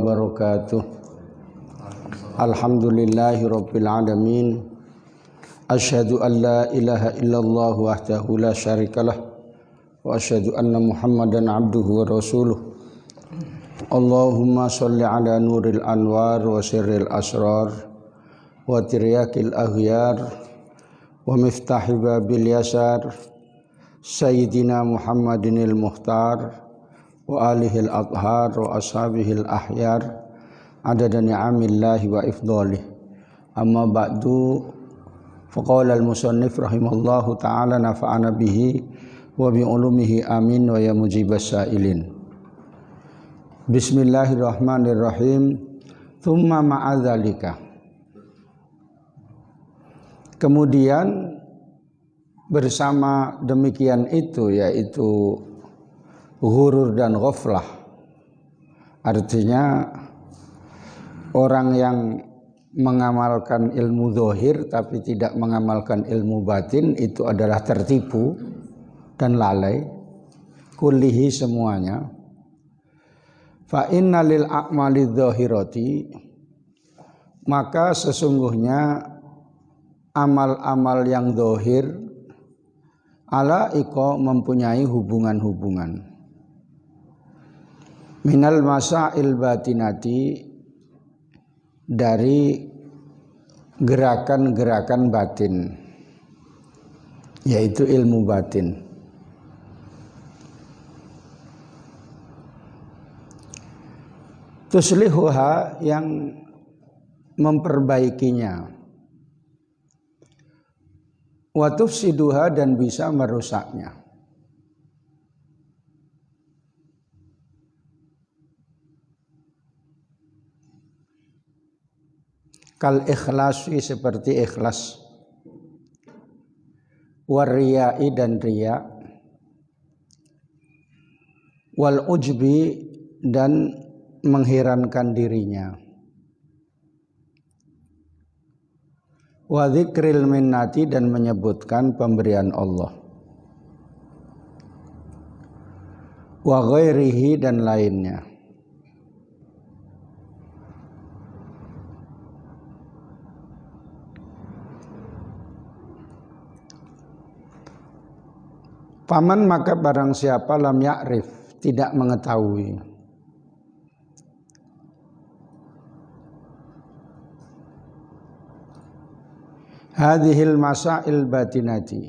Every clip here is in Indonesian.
wabarakatuh. Alhamdulillahi rabbil alamin. Asyhadu an la ilaha illallah wahdahu la syarikalah wa asyhadu anna Muhammadan abduhu wa rasuluh. Allahumma sholli ala nuril anwar wa sirril asrar wa tiryakil aghyar wa miftahi babil yasar Sayyidina Muhammadinil Muhtar wa alihil athhar wa ashabihil ahyar adada ni'amillahi wa ifdhalih. Amma ba'du, faqala al-musannif rahimallahu ta'ala nafa'ana bihi wa bi'ulumihi amin wa ya mujibas sa'ilin. Bismillahirrahmanirrahim. Thumma ma'adzalika, kemudian bersama demikian itu, yaitu ghurur dan ghaflah, artinya orang yang mengamalkan ilmu zahir tapi tidak mengamalkan ilmu batin itu adalah tertipu dan lalai kullihi semuanya. Fa inna lil a'mali dzahirati, maka sesungguhnya amal-amal yang zahir ala iko mempunyai hubungan-hubungan minal masail batinati, dari gerakan-gerakan batin, yaitu ilmu batin. Tuslihuha, yang memperbaikinya, wa tufsiduha, dan bisa merusaknya. Kal ikhlasi, seperti ikhlas, wariyai, dan riya, wal ujbi, dan mengherankan dirinya, wa dzikril minnati, dan menyebutkan pemberian Allah, wa ghairihi, dan lainnya. Paman, maka barang siapa lam ya'rif, tidak mengetahui, hadhil masail batinati,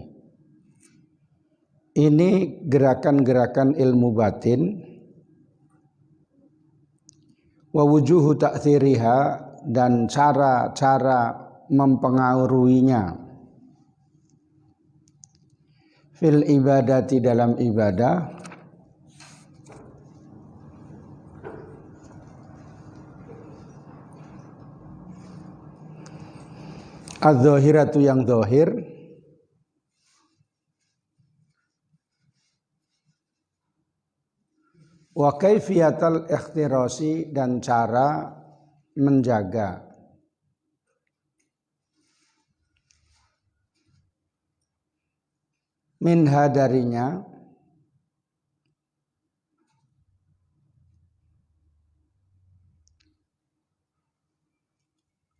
ini gerakan-gerakan ilmu batin, wa wujuhu ta'thiriha, dan cara-cara mempengaruhinya, fil ibadati, dalam ibadah, az-zahiratu, yang zahir, wa kaifiyatal ikhtirasi, dan cara menjaga, minha, darinya,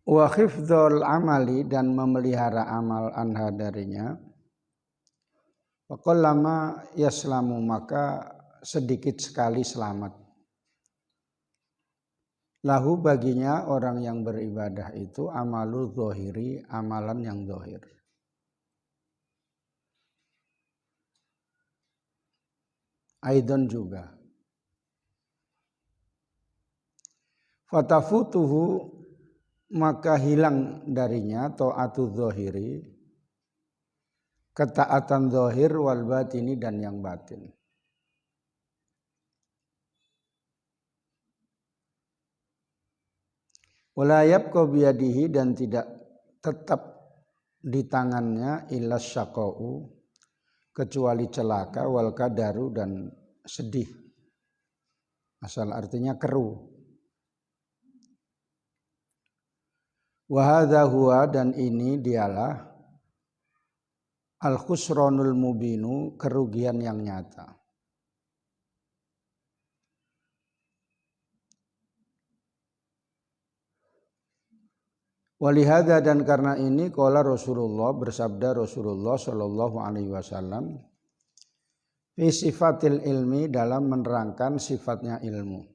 wa khifdzul amali, dan memelihara amal, anha, darinya, wa qallama yaslamu, maka sedikit sekali selamat, lahu, baginya orang yang beribadah itu, amalu zahiri, amalan yang zahir. Aidan juga, fatafutuhu, maka hilang darinya, ta'atu zahiri, ketaatan zahir, wal batini, dan yang batin. Wala yabqa biyadihi, dan tidak tetap di tangannya, illa syaqa'u, kecuali celaka, wal kadaru, dan sedih. Asal artinya keruh. Wa hadza huwa, dan ini dialah al-khusranul mubinu, kerugian yang nyata. Walihada dan karena ini qala Rasulullah bersabda Rasulullah sallallahu alaihi wasallam fi sifatil ilmi dalam menerangkan sifatnya ilmu.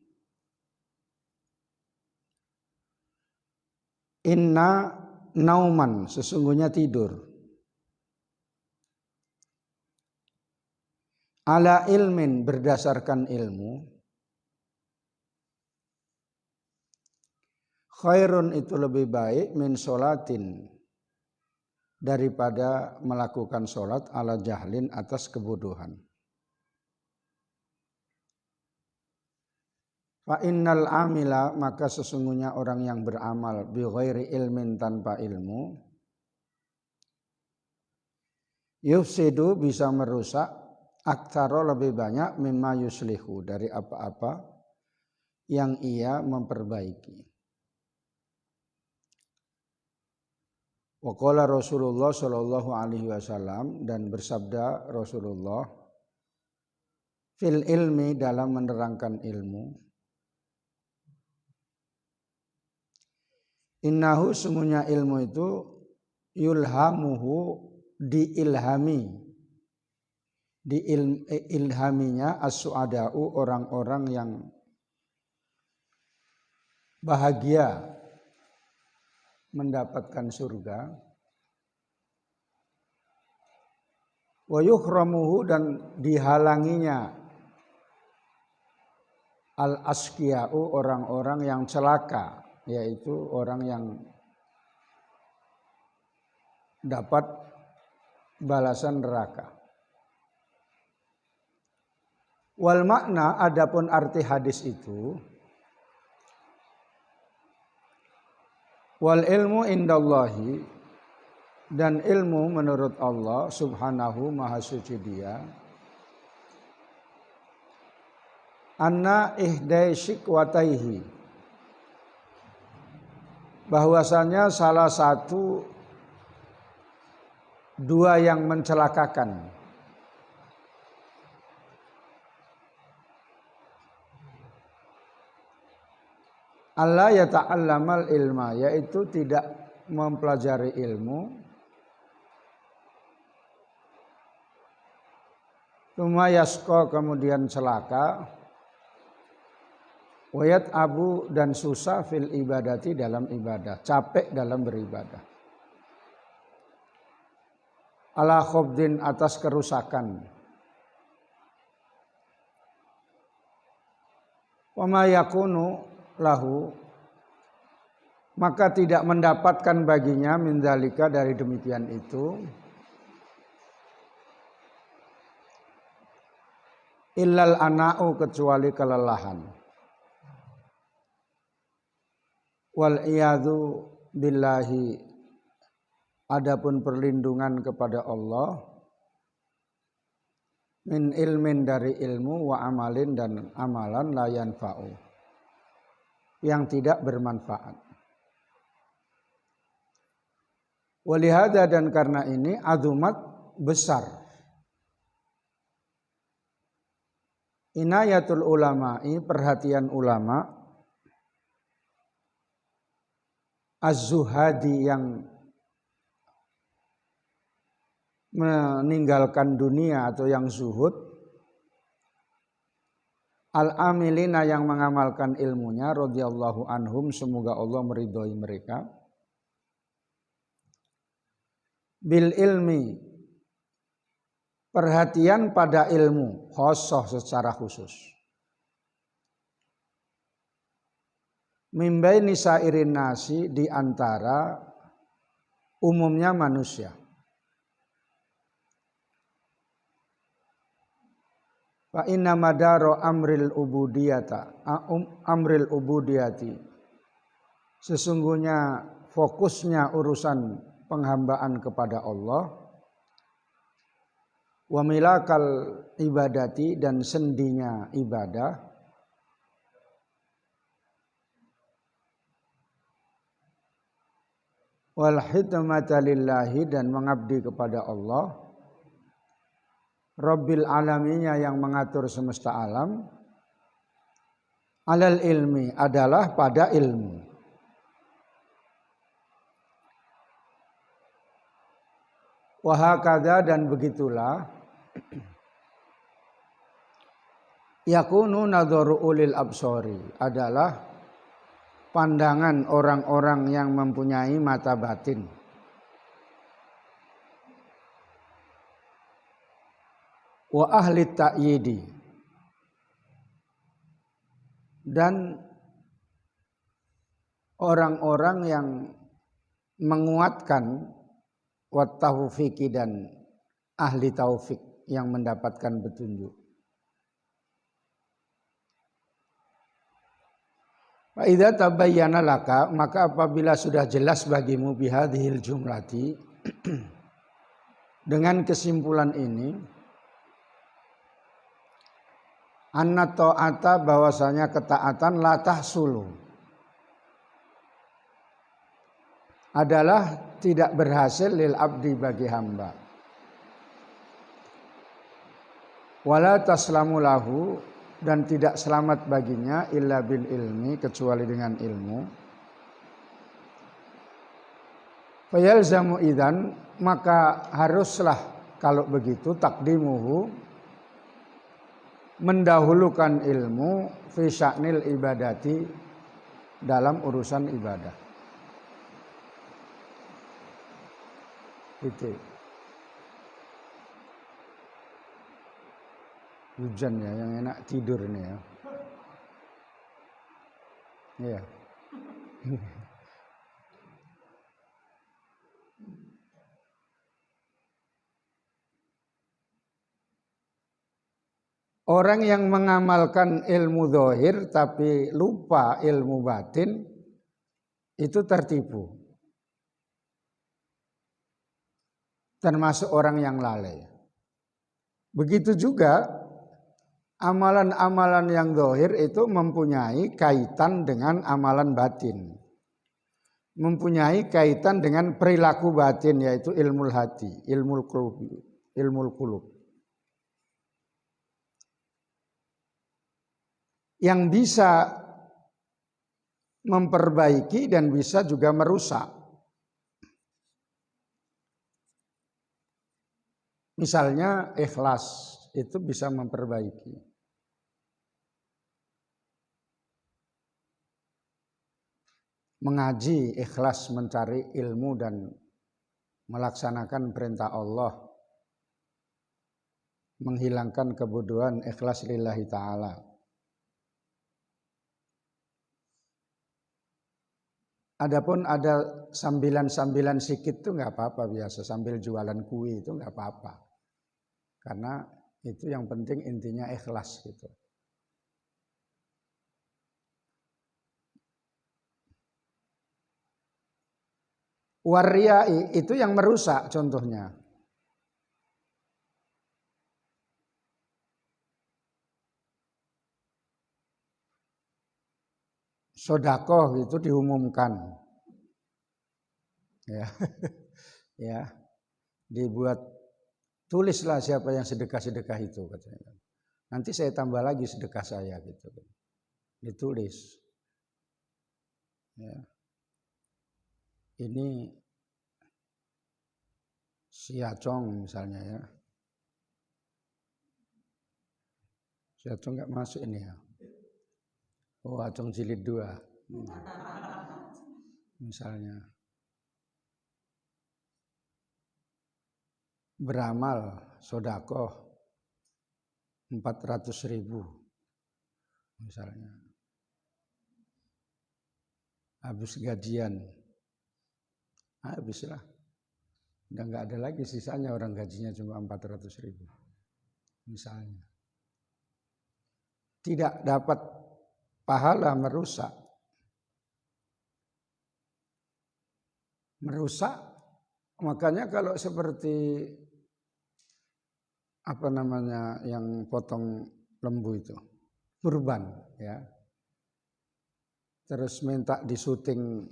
Inna nauman sesungguhnya tidur. Ala ilmin berdasarkan ilmu. Khairun itu lebih baik min sholatin daripada melakukan sholat ala jahlin atas kebodohan. Fa innal amila maka sesungguhnya orang yang beramal bi ghairi ilmin tanpa ilmu yufsidu bisa merusak aktsara lebih banyak mimma yuslihu dari apa-apa yang ia memperbaiki. Wa qala Rasulullah sallallahu alaihi wasallam dan bersabda Rasulullah fil ilmi dalam menerangkan ilmu. Innahu semuanya ilmu itu yulhamuhu diilhaminya as-su'ada'u orang-orang yang bahagia mendapatkan surga. Wa yuhramuhu dan dihalanginya al-asqiya'u orang-orang yang celaka, yaitu orang yang dapat balasan neraka. Wal makna adapun arti hadis itu wal ilmu indallahi dan ilmu menurut Allah subhanahu maha suci dia anna ihdai syikwataihi bahwasanya salah satu dua yang mencelakakan Allah yata'allamal ilma yaitu tidak mempelajari ilmu tsumma yasqa kemudian celaka wayat abu dan susah fil ibadati dalam ibadah capek dalam beribadah ala khobdin atas kerusakan wa ma yakunu lahu maka tidak mendapatkan baginya min dzalika dari demikian itu illal ana'u kecuali kelelahan wal iyadu billahi adapun perlindungan kepada Allah min ilmin dari ilmu wa amalin dan amalan la yanfa'u yang tidak bermanfaat. Walihada dan karena ini azumat besar inayatul ulama'i perhatian ulama az-zuhadi yang meninggalkan dunia atau yang zuhud al-amilina yang mengamalkan ilmunya radhiyallahu anhum semoga Allah meridhoi mereka bil ilmi perhatian pada ilmu khosoh secara khusus mimbaini sairin nasi di antara umumnya manusia fa inna madaro amril ubudiyati sesungguhnya fokusnya urusan penghambaan kepada Allah wa milakal ibadati dan sendinya ibadah wal hidmata lillahi dan mengabdi kepada Allah Rabbil alaminya yang mengatur semesta alam alal ilmi adalah pada ilmu Wahakadha dan begitulah yakunu nadharu ulil absori adalah pandangan orang-orang yang mempunyai mata batin. Wa ahli ta'yidi dan orang-orang yang menguatkan wa taufiqi dan ahli taufik yang mendapatkan petunjuk. Fa idza tabayyana laka, maka apabila sudah jelas bagimu bihadhil jumlati dengan kesimpulan ini, anna ta'ata bahwasanya ketaatan la tahsulu adalah tidak berhasil lil abdi bagi hamba. Wala taslamu lahu dan tidak selamat baginya illa bil ilmi kecuali dengan ilmu. Fayalzamu idzan maka haruslah kalau begitu takdimuhu mendahulukan ilmu fi sya'nil ibadati dalam urusan ibadah. Itu. Hujan ya, yang enak tidur ini ya. Iya. Orang yang mengamalkan ilmu zahir tapi lupa ilmu batin itu tertipu. Termasuk orang yang lalai. Begitu juga amalan-amalan yang zahir itu mempunyai kaitan dengan amalan batin. Mempunyai kaitan dengan perilaku batin yaitu ilmu hati, ilmu qulub. Yang bisa memperbaiki dan bisa juga merusak. Misalnya ikhlas itu bisa memperbaiki. Mengaji ikhlas mencari ilmu dan melaksanakan perintah Allah. Menghilangkan kebodohan ikhlas lillahi ta'ala. Adapun ada sambilan-sambilan sikit itu nggak apa-apa biasa, sambil jualan kue itu nggak apa-apa. Karena itu yang penting intinya ikhlas gitu. Wariyai itu yang merusak contohnya. Sodakoh itu diumumkan. Ya. Ya. Dibuat tulislah siapa yang sedekah-sedekah itu katanya. Nanti saya tambah lagi sedekah saya gitu. Ditulis. Ya. Ini si Acong misalnya ya. Si Acong nggak masuk ini ya. Oh, Acong jilid 2. Misalnya. Beramal sodakoh 400.000 misalnya. Habis gajian. Habislah. Udah nggak ada lagi sisanya, orang gajinya cuma 400.000 misalnya. Tidak dapat pahala, merusak. Makanya kalau seperti apa namanya yang potong lembu itu, kurban ya. Terus minta disuting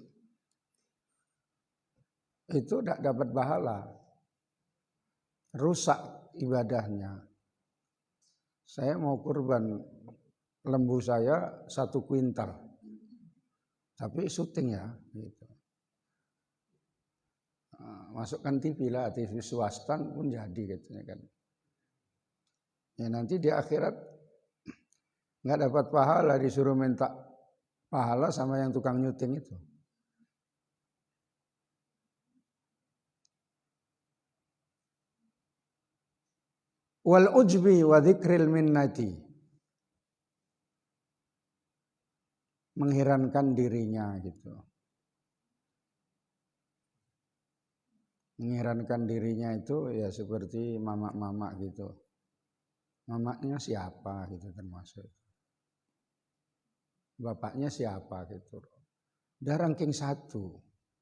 itu tidak dapat pahala. Rusak ibadahnya. Saya mau kurban lembu saya 1 kuintal. Tapi syuting ya gitu. Masukkan TV lah, TV swasta pun jadi gitu kan. Ya nanti di akhirat nggak dapat pahala, disuruh minta pahala sama yang tukang nyuting itu. Wal ujbi wa dzikril minnati, mengherankan dirinya gitu. Mengherankan dirinya itu ya seperti mama-mama gitu. Mamanya siapa gitu termasuk. Bapaknya siapa gitu. Udah ranking 1,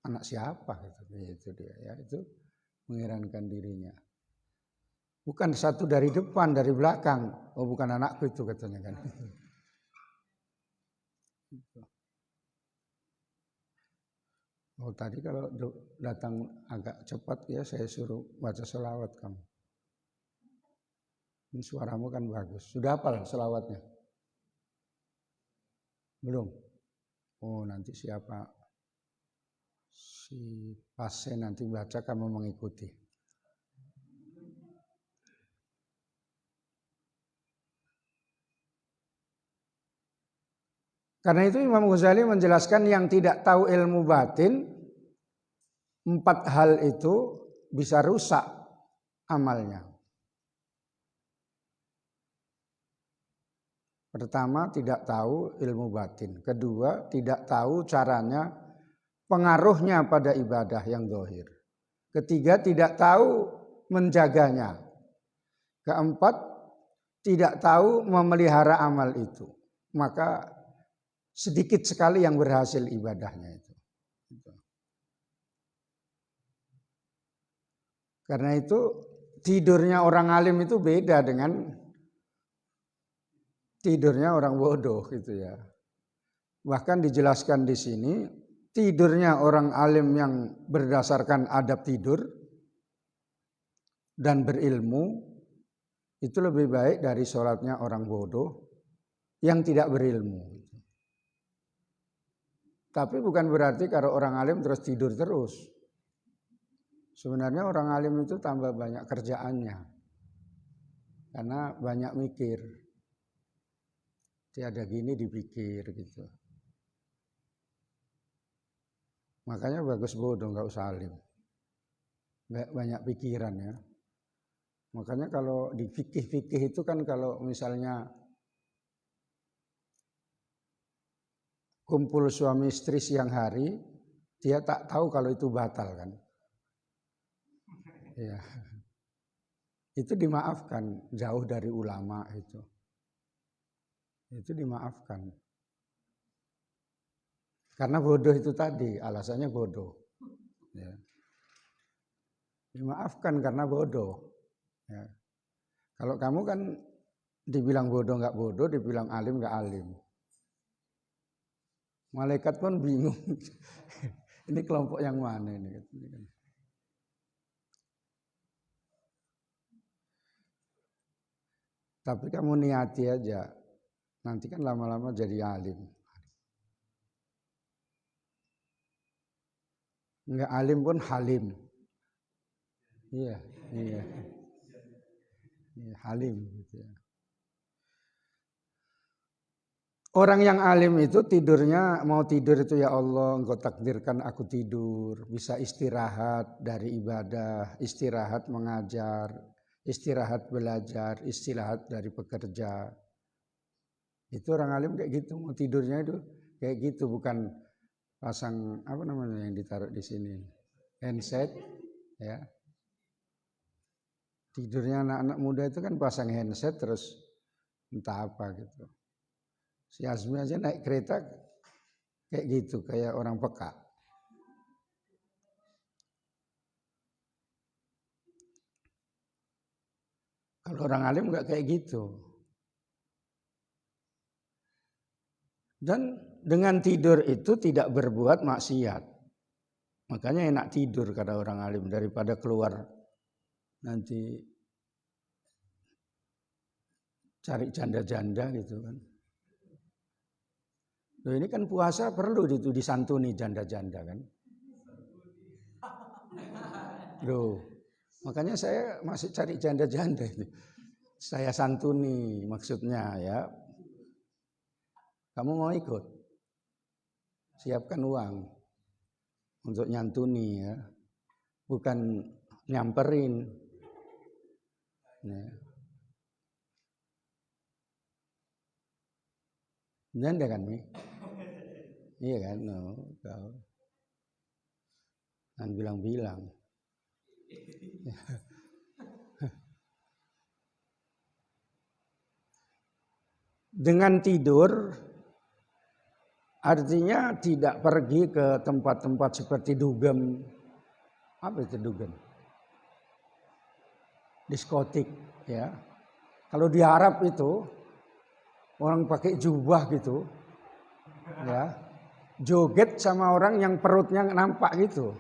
anak siapa gitu. Itu dia ya, itu mengherankan dirinya. Bukan satu dari depan, dari belakang. Oh bukan anakku itu katanya kan. Oh tadi kalau datang agak cepat ya saya suruh baca selawat kamu. Ini suaramu kan bagus. Sudah hafal selawatnya? Belum? Oh nanti siapa? Si pasien nanti baca kamu mengikuti. Karena itu Imam Ghazali menjelaskan yang tidak tahu ilmu batin, 4 hal itu bisa rusak amalnya. Pertama, tidak tahu ilmu batin. Kedua, tidak tahu caranya, pengaruhnya pada ibadah yang zahir. Ketiga, tidak tahu menjaganya. Keempat, tidak tahu memelihara amal itu. Maka sedikit sekali yang berhasil ibadahnya itu. Karena itu tidurnya orang alim itu beda dengan tidurnya orang bodoh gitu ya. Bahkan dijelaskan di sini, tidurnya orang alim yang berdasarkan adab tidur dan berilmu itu lebih baik dari sholatnya orang bodoh yang tidak berilmu. Tapi bukan berarti kalau orang alim terus tidur terus. Sebenarnya orang alim itu tambah banyak kerjaannya. Karena banyak mikir. Tiada gini dipikir gitu. Makanya bagus bodoh, nggak usah alim. Banyak pikiran ya. Makanya kalau di fikih-fikih itu kan kalau misalnya kumpul suami istri siang hari, dia tak tahu kalau itu batal kan. Ya. Itu dimaafkan, jauh dari ulama itu. Itu dimaafkan. Karena bodoh itu tadi, alasannya bodoh. Ya. Dimaafkan karena bodoh. Ya. Kalau kamu kan dibilang bodoh nggak bodoh, dibilang alim nggak alim. Malaikat pun bingung. Ini kelompok yang mana ini? Tapi kamu niati aja. Nanti kan lama-lama jadi alim. Enggak alim pun halim. Iya. Halim gitu ya. Orang yang alim itu tidurnya, mau tidur itu ya Allah, Engkau takdirkan aku tidur, bisa istirahat dari ibadah, istirahat mengajar, istirahat belajar, istirahat dari pekerja. Itu orang alim kayak gitu, mau tidurnya itu kayak gitu, bukan pasang apa namanya yang ditaruh di sini, handset, ya. Tidurnya anak-anak muda itu kan pasang handset terus entah apa gitu. Si Azmi aja naik kereta kayak gitu, kayak orang peka. Kalau orang alim nggak kayak gitu. Dan dengan tidur itu tidak berbuat maksiat. Makanya enak tidur kata orang alim daripada keluar nanti cari janda-janda gitu kan. Loh ini kan puasa perlu itu disantuni janda-janda kan. Loh, makanya saya masih cari janda-janda itu. Saya santuni maksudnya ya. Kamu mau ikut? Siapkan uang untuk nyantuni ya. Bukan nyamperin. Ya. Janda kan, Mi? Iya kan? No, kau. Jangan bilang-bilang. Dengan tidur artinya tidak pergi ke tempat-tempat seperti dugem. Apa itu dugem? Diskotik ya. Kalau di Arab itu orang pakai jubah gitu ya. Joget sama orang yang perutnya nampak gitu.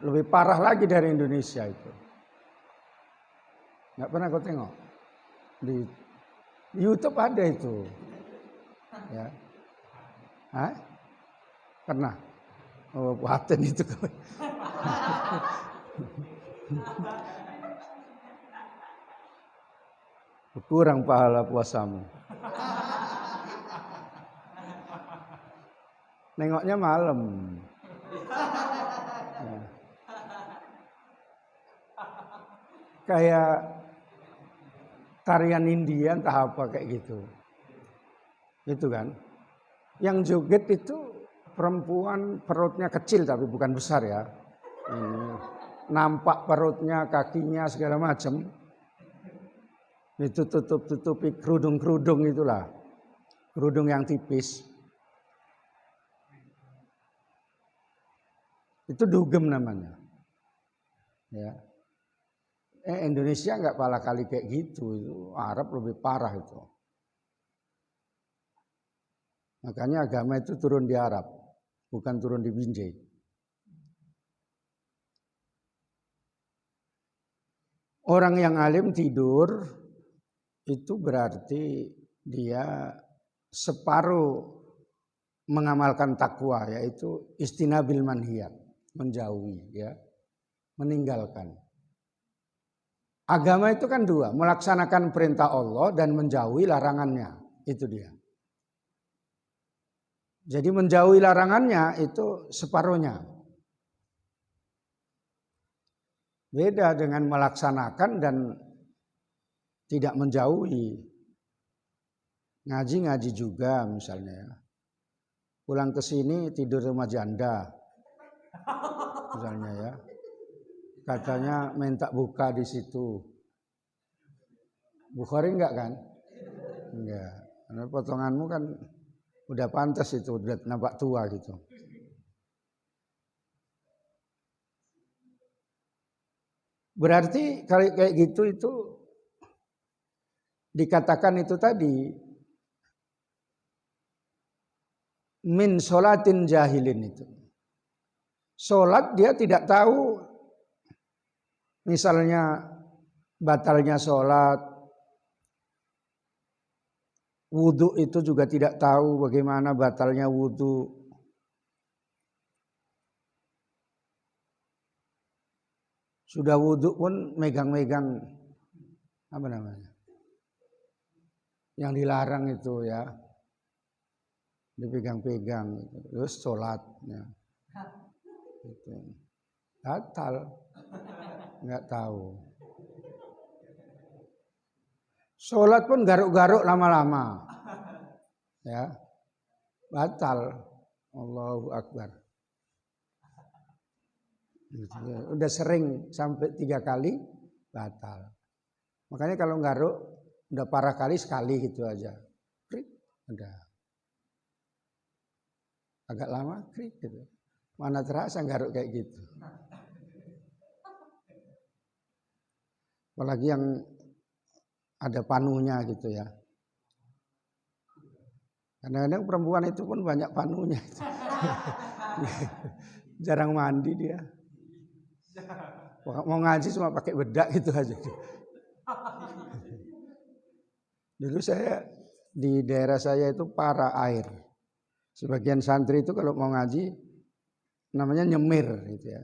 Lebih parah lagi dari Indonesia itu. Nggak pernah kau tengok? Di YouTube ada itu. Ya. Hah? Pernah? Oh, paten itu kau. Kurang pahala puasamu. Nengoknya malam. Ya. Kayak tarian India entah apa kayak gitu. Itu kan. Yang joget itu perempuan perutnya kecil tapi bukan besar ya. Nampak perutnya, kakinya segala macam. Itu tutupi kerudung-kerudung itulah. Kerudung yang tipis. Itu dugem namanya. Ya. Indonesia nggak pala kali kayak gitu. Itu Arab lebih parah itu. Makanya agama itu turun di Arab, bukan turun di Binjai. Orang yang alim tidur itu berarti dia separuh mengamalkan takwa, yaitu istinabil manhiyat, menjauhi ya, meninggalkan. Agama itu kan dua, melaksanakan perintah Allah dan menjauhi larangannya, itu dia. Jadi menjauhi larangannya itu separuhnya. Beda dengan melaksanakan dan tidak menjauhi. Ngaji juga misalnya. Pulang ke sini tidur rumah janda. Misalnya ya. Katanya minta buka di situ. Bukhari enggak kan? Enggak. Karena potonganmu kan udah pantas itu, udah nampak tua gitu. Berarti kalau kayak gitu itu dikatakan itu tadi min sholatin jahilin itu. Sholat dia tidak tahu, misalnya batalnya sholat, wudhu itu juga tidak tahu bagaimana batalnya wudhu. Sudah wudhu pun megang-megang apa namanya? Yang dilarang itu ya. Dipegang-pegang terus sholatnya. Gitu. Batal. Enggak tahu. Sholat pun garuk-garuk lama-lama. Ya. Batal. Allahu Akbar. Udah sering sampai 3 kali batal. Makanya kalau garuk udah parah kali sekali gitu aja. Krik, udah. Agak lama krik gitu. Mana terasa garuk kayak gitu. Apalagi yang ada panunya gitu ya. Kadang-kadang perempuan itu pun banyak panunya. Jarang mandi dia. Mau ngaji cuma pakai bedak gitu aja. Dulu saya di daerah saya itu parah air. Sebagian santri itu kalau mau ngaji namanya nyemir gitu ya.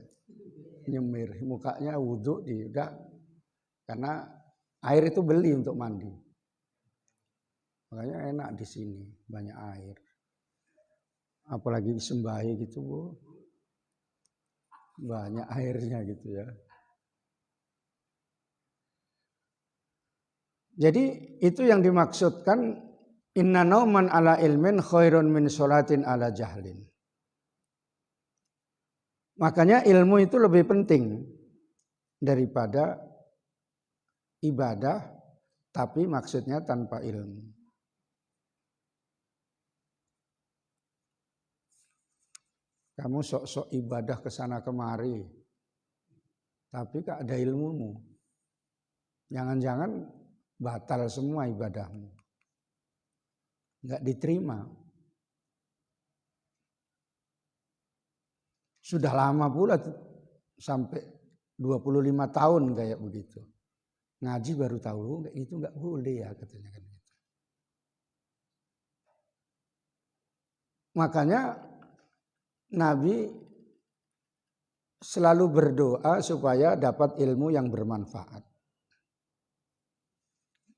nyemir, mukanya wudhu udah, karena air itu beli untuk mandi. Makanya enak di sini, banyak air. Apalagi sembahi gitu, Bu. Banyak airnya gitu ya. Jadi itu yang dimaksudkan inna nauman ala ilmin khairun min sholatin ala jahlin. Makanya ilmu itu lebih penting daripada ibadah, tapi maksudnya tanpa ilmu. Kamu sok-sok ibadah ke sana kemari, tapi gak ada ilmumu. Jangan-jangan batal semua ibadahmu. Gak diterima. Sudah lama pula sampai 25 tahun kayak begitu. Ngaji baru tahu itu gak boleh ya katanya kan. Makanya Nabi selalu berdoa supaya dapat ilmu yang bermanfaat.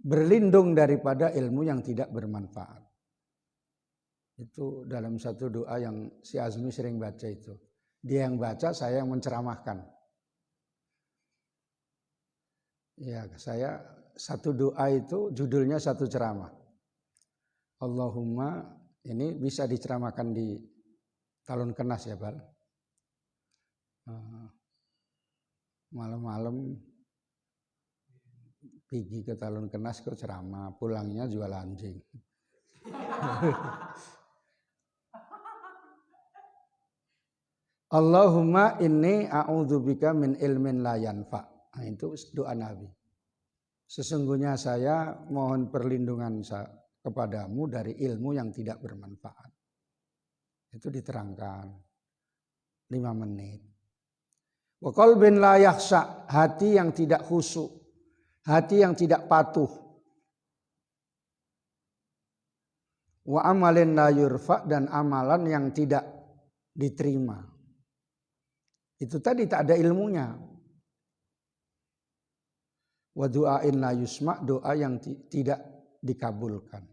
Berlindung daripada ilmu yang tidak bermanfaat. Itu dalam satu doa yang si Azmi sering baca itu. Dia yang baca, saya yang menceramahkan. Ya, saya satu doa itu judulnya satu ceramah. Allahumma, ini bisa diceramahkan di Talun Kenas ya, Bal. Malam-malam pergi ke Talun Kenas ke ceramah, pulangnya jual anjing. Allahumma inni a'udzubika min ilmin la yanfa. Nah, itu doa Nabi. Sesungguhnya saya mohon perlindungan kepadamu dari ilmu yang tidak bermanfaat. Itu diterangkan 5 menit. Wa qalbin la yakhsha, hati yang tidak khusyuk, hati yang tidak patuh. Wa amalin la yurfa, dan amalan yang tidak diterima. Itu tadi tak ada ilmunya. Wa du'ain la yusma, doa yang tidak dikabulkan.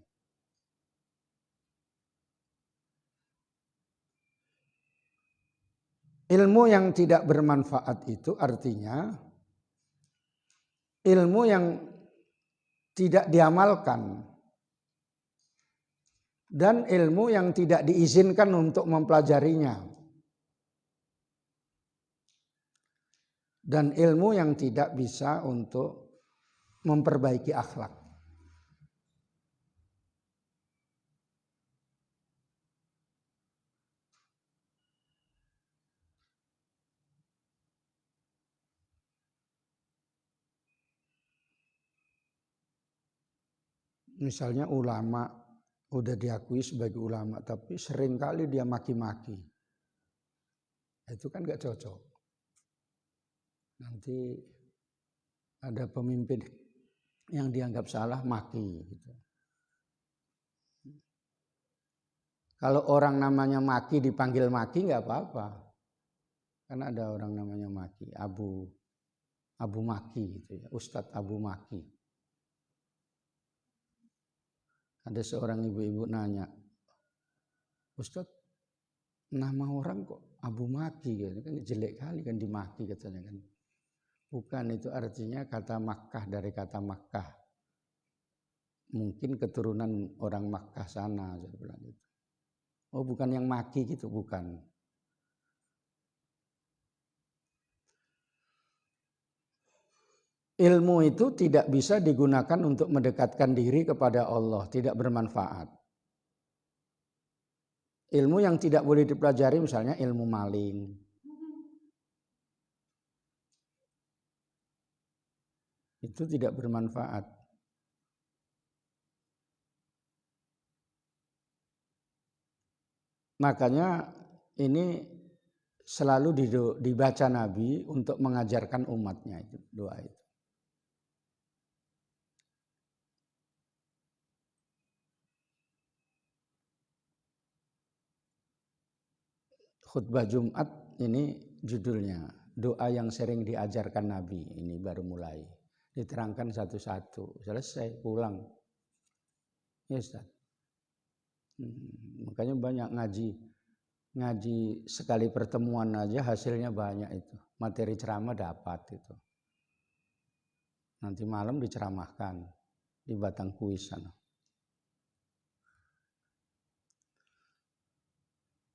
Ilmu yang tidak bermanfaat itu artinya ilmu yang tidak diamalkan dan ilmu yang tidak diizinkan untuk mempelajarinya. Dan ilmu yang tidak bisa untuk memperbaiki akhlak. Misalnya ulama udah diakui sebagai ulama, tapi seringkali dia maki-maki. Itu kan gak cocok. Nanti ada pemimpin yang dianggap salah maki. Gitu. Kalau orang namanya maki dipanggil maki nggak apa-apa. Karena ada orang namanya maki, Abu Maki gitu ya, Ustadz Abu Maki. Ada seorang ibu-ibu nanya, Ustadz, nama orang kok Abu Maki gitu kan, jelek kali kan dimaki katanya kan. Bukan, itu artinya kata Makkah, dari kata Makkah. Mungkin keturunan orang Makkah sana, saya bilang gitu. Oh, bukan yang maki gitu, bukan. Ilmu itu tidak bisa digunakan untuk mendekatkan diri kepada Allah, tidak bermanfaat. Ilmu yang tidak boleh dipelajari misalnya ilmu maling. Itu tidak bermanfaat. Makanya ini selalu dibaca Nabi untuk mengajarkan umatnya itu, doa itu. Khutbah Jumat ini judulnya. doa yang sering diajarkan Nabi. Ini baru mulai. Diterangkan satu-satu. Selesai, pulang. Ya Ustaz. Makanya banyak ngaji sekali pertemuan aja hasilnya banyak itu. Materi ceramah dapat itu. Nanti malam diceramahkan di Batang Kuis sana.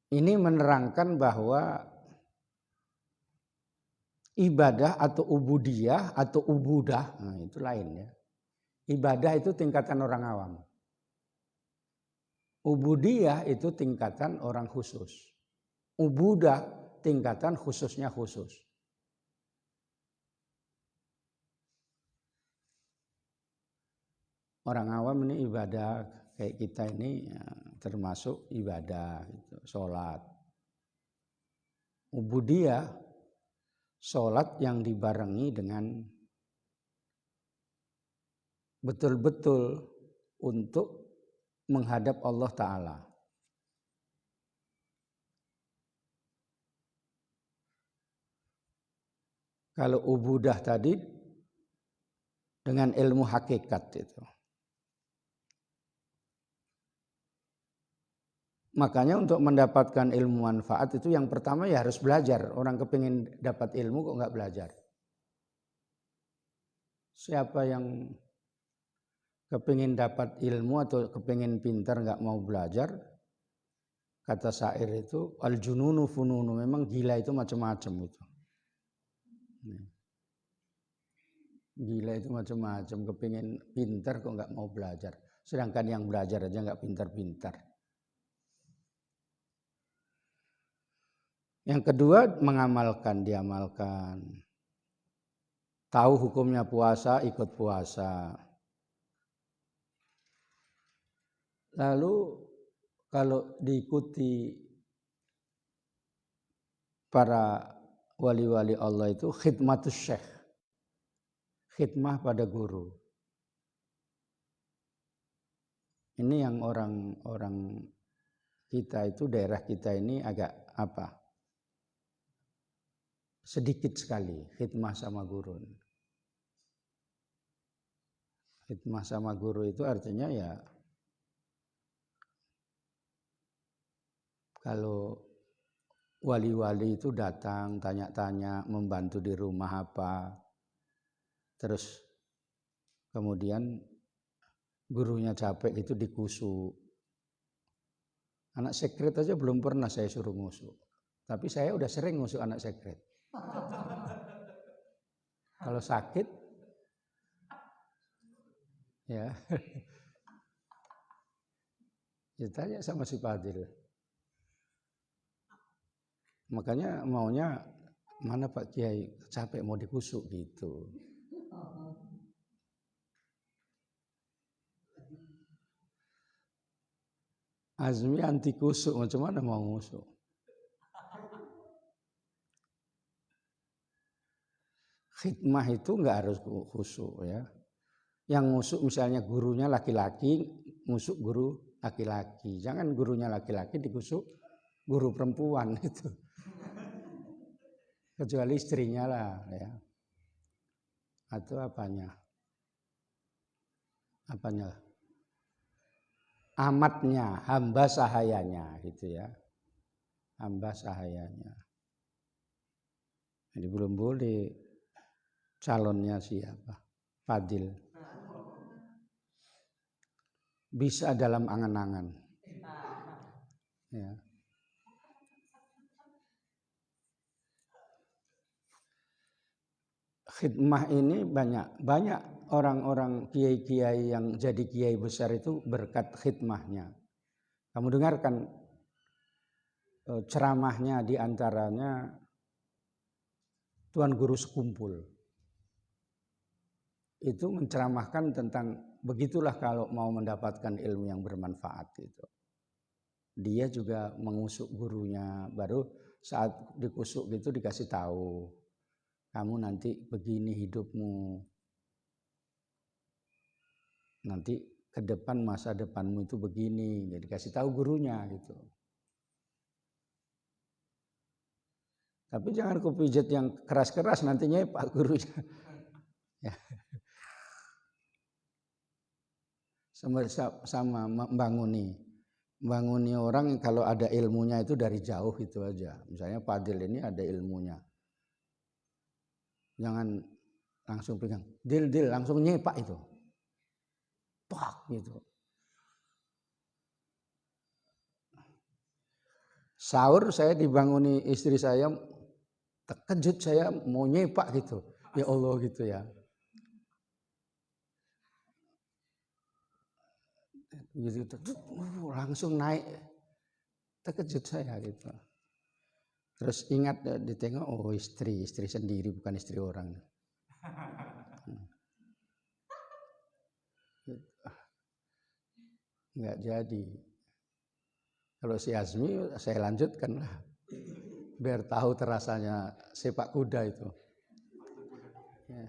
Ini menerangkan bahwa ibadah atau ubudiyah atau ubudah, nah itu lain ya. Ibadah itu tingkatan orang awam. Ubudiyah itu tingkatan orang khusus. Ubudah tingkatan khususnya khusus. Orang awam ini ibadah, kayak kita ini ya, termasuk ibadah, gitu, sholat. Ubudiyah, sholat yang dibarengi dengan betul-betul untuk menghadap Allah Ta'ala. Kalau ubudah tadi dengan ilmu hakikat itu. Makanya untuk mendapatkan ilmu manfaat itu yang pertama ya harus belajar. Orang kepingin dapat ilmu kok nggak belajar. Siapa yang kepingin dapat ilmu atau kepingin pintar nggak mau belajar, kata syair itu al-jununu fununu, memang gila itu macam-macam itu. Gila itu macam-macam, kepingin pintar kok nggak mau belajar. Sedangkan yang belajar aja nggak pintar-pintar. Yang kedua mengamalkan, diamalkan. Tahu hukumnya puasa, ikut puasa. Lalu kalau diikuti para wali-wali Allah itu khidmatus syekh. Khidmah pada guru. Ini yang orang kita itu, daerah kita ini agak apa? Sedikit sekali khidmah sama guru. Khidmah sama guru itu artinya ya kalau wali-wali itu datang tanya-tanya, membantu di rumah apa, terus kemudian gurunya capek itu dikusuk. Anak sekret aja belum pernah saya suruh ngusuk, tapi saya udah sering ngusuk anak sekret. Kalau sakit ya tanya sama si Fadil. Makanya maunya mana Pak Kiai, capek mau dikusuk gitu. Azmi anti kusuk, macam mana mau ngusuk? Khidmah itu nggak harus khusuk ya. Yang ngusuk misalnya gurunya laki-laki, ngusuk guru laki-laki. Jangan gurunya laki-laki dikusuk guru perempuan itu. Kecuali istrinya lah ya. Atau apanya? Amatnya, hamba sahayanya gitu ya. Hamba sahayanya. Jadi belum boleh calonnya siapa? Fadil. Bisa dalam angan-angan. Ya. Khidmah ini banyak orang-orang kiai-kiai yang jadi kiai besar itu berkat khidmahnya. Kamu dengarkan ceramahnya, di antaranya Tuan Guru Sekumpul. Itu menceramahkan tentang begitulah kalau mau mendapatkan ilmu yang bermanfaat itu. Dia juga mengusuk gurunya, baru saat dikusuk gitu dikasih tahu. Kamu nanti begini hidupmu. Nanti ke depan masa depanmu itu begini. Jadi kasih tahu gurunya gitu. Tapi jangan kau pijat yang keras-keras nantinya Pak gurunya. Ya. Sama membanguni orang kalau ada ilmunya itu dari jauh itu aja. Misalnya Pak Dil ini ada ilmunya. Jangan langsung pegang. Dil langsung nyepak itu. Pak gitu. Sahur saya dibanguni istri saya, terkejut saya mau nyepak gitu. Ya Allah gitu ya. Gitu, langsung naik, terkejut saya gitu. Terus ingat ditengok, oh istri sendiri bukan istri orang. Nggak jadi. Kalau si Azmi saya lanjutkan lah, biar tahu terasanya sepak kuda itu. Ya.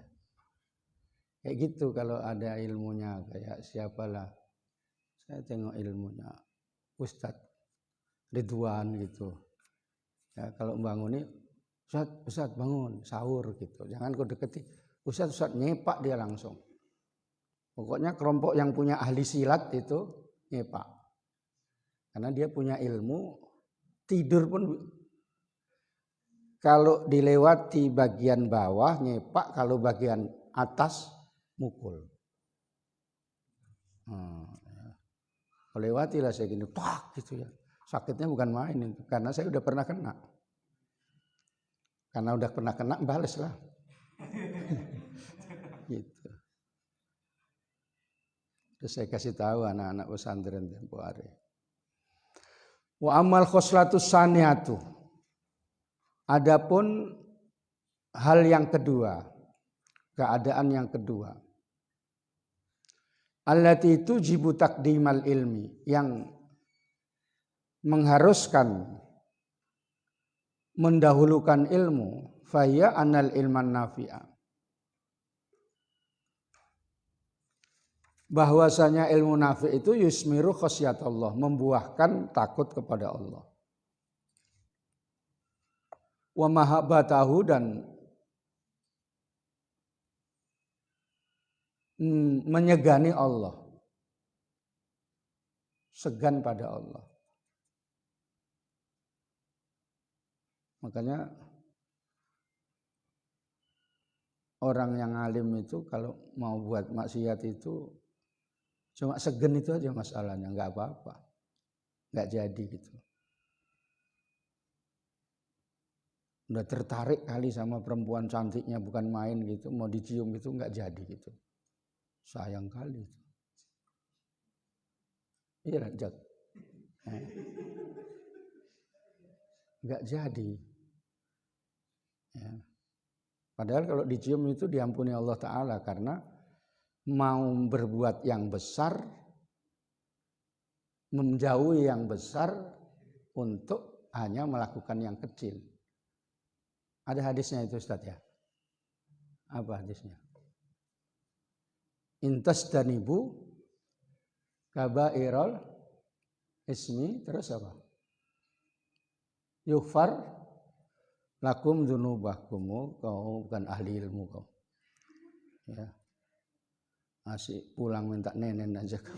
Kayak gitu kalau ada ilmunya kayak siapalah. Saya tengok ilmunya Ustadz Ridwan gitu. Ya, kalau bangun ini, Ustadz bangun, sahur gitu. Jangan kau deketi. Ustadz nyepak dia langsung. Pokoknya kelompok yang punya ahli silat itu nyepak. Karena dia punya ilmu, tidur pun kalau dilewati bagian bawah nyepak, kalau bagian atas mukul. Lewatilah saya gini, pak gitu ya. Sakitnya bukan main itu, karena saya udah pernah kena. Karena udah pernah kena, bales lah. Gitu. Terus saya kasih tahu anak-anak pesantren tempo hari. Wa amal khoslatus saniyatu. Adapun hal yang kedua, keadaan yang kedua. Allati tujibu taqdimal ilmi, yang mengharuskan mendahulukan ilmu, faya anal ilman nafi'a. Bahwasanya ilmu nafi' itu yusmiru khasyatullah, membuahkan takut kepada Allah. Wa mahabbatahu, dan menyegani Allah, segan pada Allah. Makanya orang yang alim itu kalau mau buat maksiat itu cuma segan itu aja masalahnya, nggak apa-apa, nggak jadi gitu. Udah tertarik kali sama perempuan cantiknya bukan main gitu, mau dicium gitu nggak jadi gitu. Sayang kali itu. Iya Jak. Nggak jadi. Ya. Padahal kalau dicium itu diampuni Allah Ta'ala, karena mau berbuat yang besar, menjauhi yang besar untuk hanya melakukan yang kecil. Ada hadisnya itu Ustaz ya? Apa hadisnya? Intas danibu kaba'irul ismi, terus apa? Yughfar lakum dzunubakum. Kau bukan ahli ilmu kau. Ya. Asik pulang minta nenen aja kau.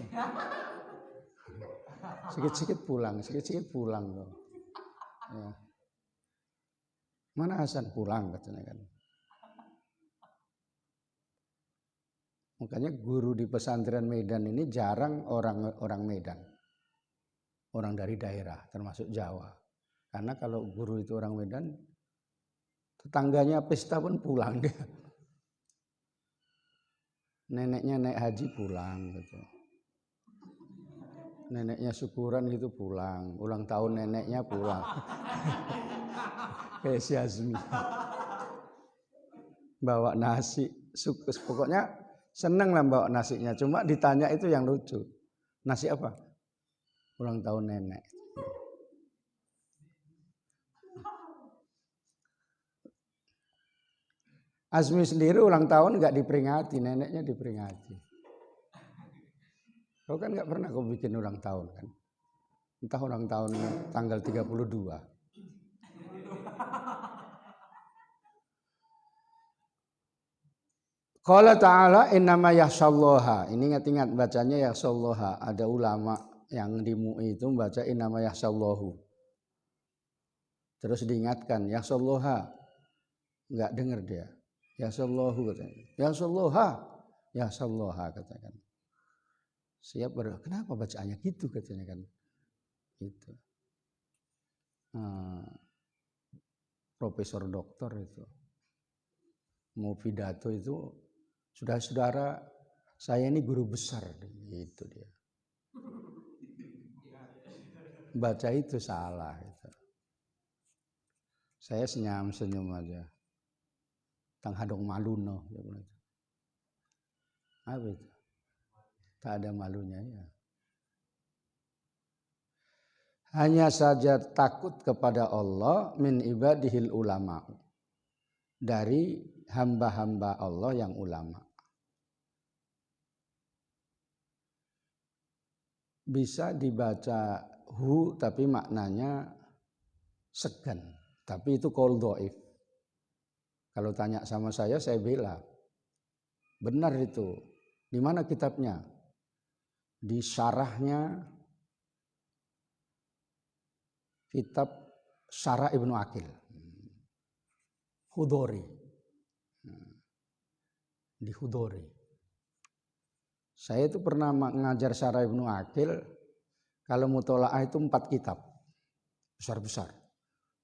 Sikit-sikit pulang kau. Ya. Mana Hasan pulang katanya kan. Makanya guru di pesantren Medan ini jarang orang Medan. Orang dari daerah, termasuk Jawa. Karena kalau guru itu orang Medan, tetangganya pesta pun pulang dia. Neneknya naik haji pulang gitu. Neneknya syukuran gitu pulang. Ulang tahun neneknya pulang. Kayak si Azmi. Bawa nasi. Pokoknya seneng lah bawa nasinya. Cuma ditanya itu yang lucu. Nasi apa? Ulang tahun nenek. Azmi sendiri ulang tahun nggak diperingati, neneknya diperingati. Kau kan nggak pernah kau bikin ulang tahun kan? Entah ulang tahun tanggal 32. Qala ta'ala innama yakhsyallaha. Ini ingat-ingat bacanya yakhsyallaha. Ada ulama yang di MUI itu membaca innama yakhsyallahu. Terus diingatkan yakhsyallaha. Enggak dengar dia. Yakhsyallahu katanya. Yakhsyallaha. Yakhsyallaha katakan. Siap kenapa bacaannya gitu katanya kan. Itu. Profesor doktor itu. Mau pidato itu saudara-saudara, saya ini guru besar, itu dia. Baca itu salah. Itu. Saya senyum aja. Tang hadong maluno. Apa itu? Tak ada malunya ya. Hanya saja takut kepada Allah min ibadihil ulama. Dari hamba-hamba Allah yang ulama. Bisa dibaca hu tapi maknanya segan. Tapi itu qaul dhaif. Kalau tanya sama saya bela. Benar itu. Di mana kitabnya? Di syarahnya kitab Syarah Ibnu Aqil. Hudori. Di Hudori. Saya itu pernah mengajar Syarah Ibnu Aqil, kalau mutola'ah itu 4 kitab, besar-besar.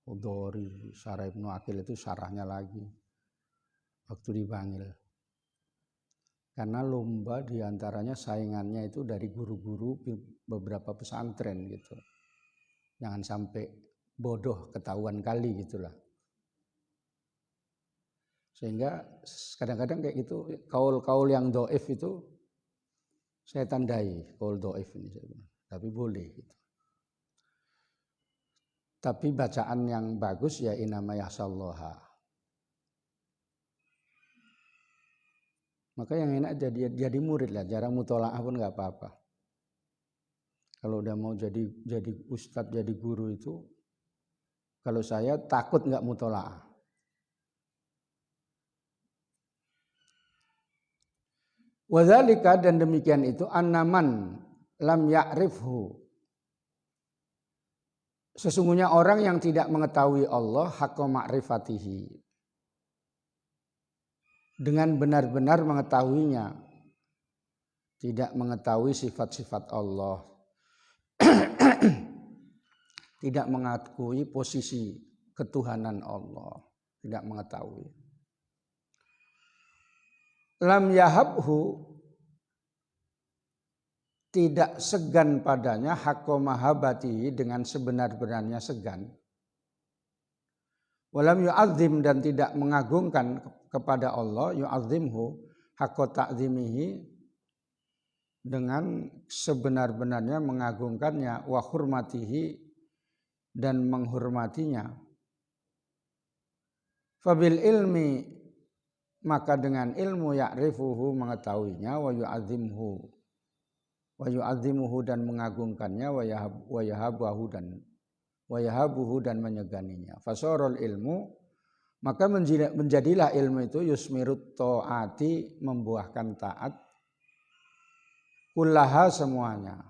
Hudori, Syarah Ibnu Aqil itu syarahnya lagi, waktu dipanggil. Karena lomba diantaranya saingannya itu dari guru-guru beberapa pesantren gitu. Jangan sampai bodoh ketahuan kali gitulah. Sehingga kadang-kadang kayak gitu, kaul-kaul yang dhaif itu saya tandai qaul dhaif ini, tapi boleh gitu. Tapi bacaan yang bagus ya innama yakhsyallaha. Maka yang enak jadi murid lah, jarang mutolaah pun nggak apa-apa. Kalau udah mau jadi ustadz, jadi guru itu, kalau saya takut nggak mutolaah. Wadzalika, dan demikian itu annaman lam ya'rifhu. Sesungguhnya orang yang tidak mengetahui Allah haqqa ma'rifatihi. Dengan benar-benar mengetahuinya. Tidak mengetahui sifat-sifat Allah. Tidak mengakui posisi ketuhanan Allah. Tidak mengetahui. Lam yahabhu, tidak segan padanya haqqa mahabbatihi, dengan sebenar-benarnya segan. Walam yu'azzim, dan tidak mengagungkan kepada Allah, yu'azzimhu haqqa ta'zimihi, dengan sebenar-benarnya mengagungkannya, wa hurmatihi, dan menghormatinya. Fabil ilmi, maka dengan ilmu ya'rifuhu, mengetahuinya, wa yu'azzimuhu, dan mengagungkannya, wa yahabuhu, dan menyeganinya. Fasorul ilmu, maka menjadilah ilmu itu yusmirut ta'ati, membuahkan taat, kullaha, semuanya.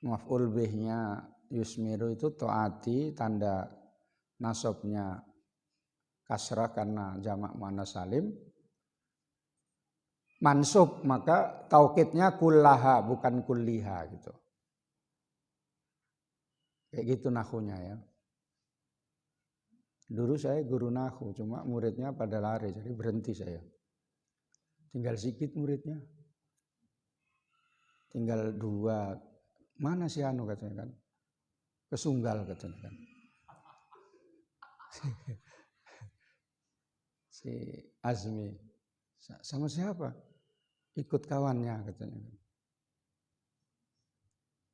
Maf'ul bihnya yusmiru itu ta'ati, tanda nasabnya kasrah karena jamak muannas salim. Mansub, maka taukidnya kullaha, bukan kulliha gitu. Kayak gitu nahunya ya. Dulu saya guru nahu, cuma muridnya pada lari, jadi berhenti saya. Tinggal sedikit muridnya. Tinggal 2. Mana si Anu katanya kan? Kesunggal katanya kan. Si Azmi, sama siapa? Ikut kawannya katanya.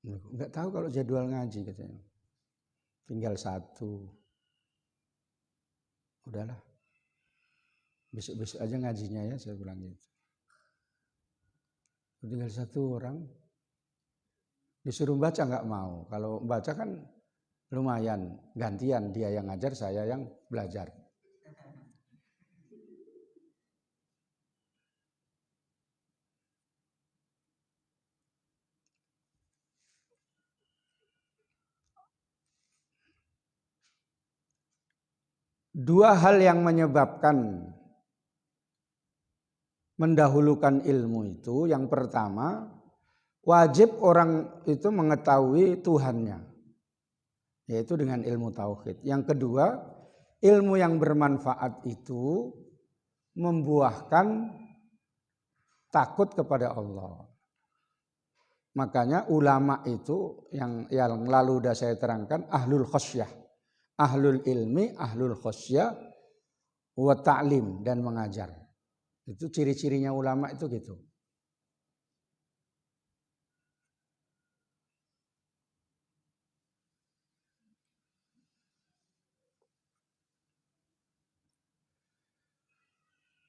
Enggak tahu kalau jadwal ngaji katanya. Tinggal 1. Udahlah. Besok-besok aja ngajinya ya, saya bilang gitu. Tinggal 1 orang. Disuruh baca enggak mau. Kalau baca kan lumayan, gantian dia yang ngajar, saya yang belajar. Dua hal yang menyebabkan mendahulukan ilmu itu, yang pertama, wajib orang itu mengetahui Tuhannya, yaitu dengan ilmu tauhid. Yang kedua, ilmu yang bermanfaat itu membuahkan takut kepada Allah. Makanya ulama itu yang lalu sudah saya terangkan, ahlul khosyah, ahlul ilmi, ahlul khosyah, wa ta'lim, dan mengajar. Itu ciri-cirinya ulama itu gitu.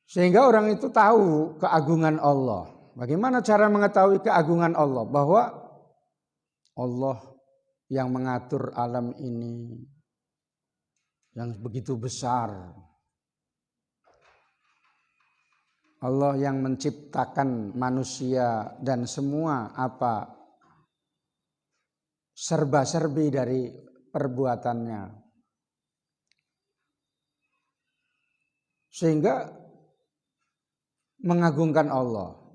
Sehingga orang itu tahu keagungan Allah. Bagaimana cara mengetahui keagungan Allah? Bahwa Allah yang mengatur alam ini, yang begitu besar. Allah yang menciptakan manusia dan semua apa serba-serbi dari perbuatannya. Sehingga mengagungkan Allah.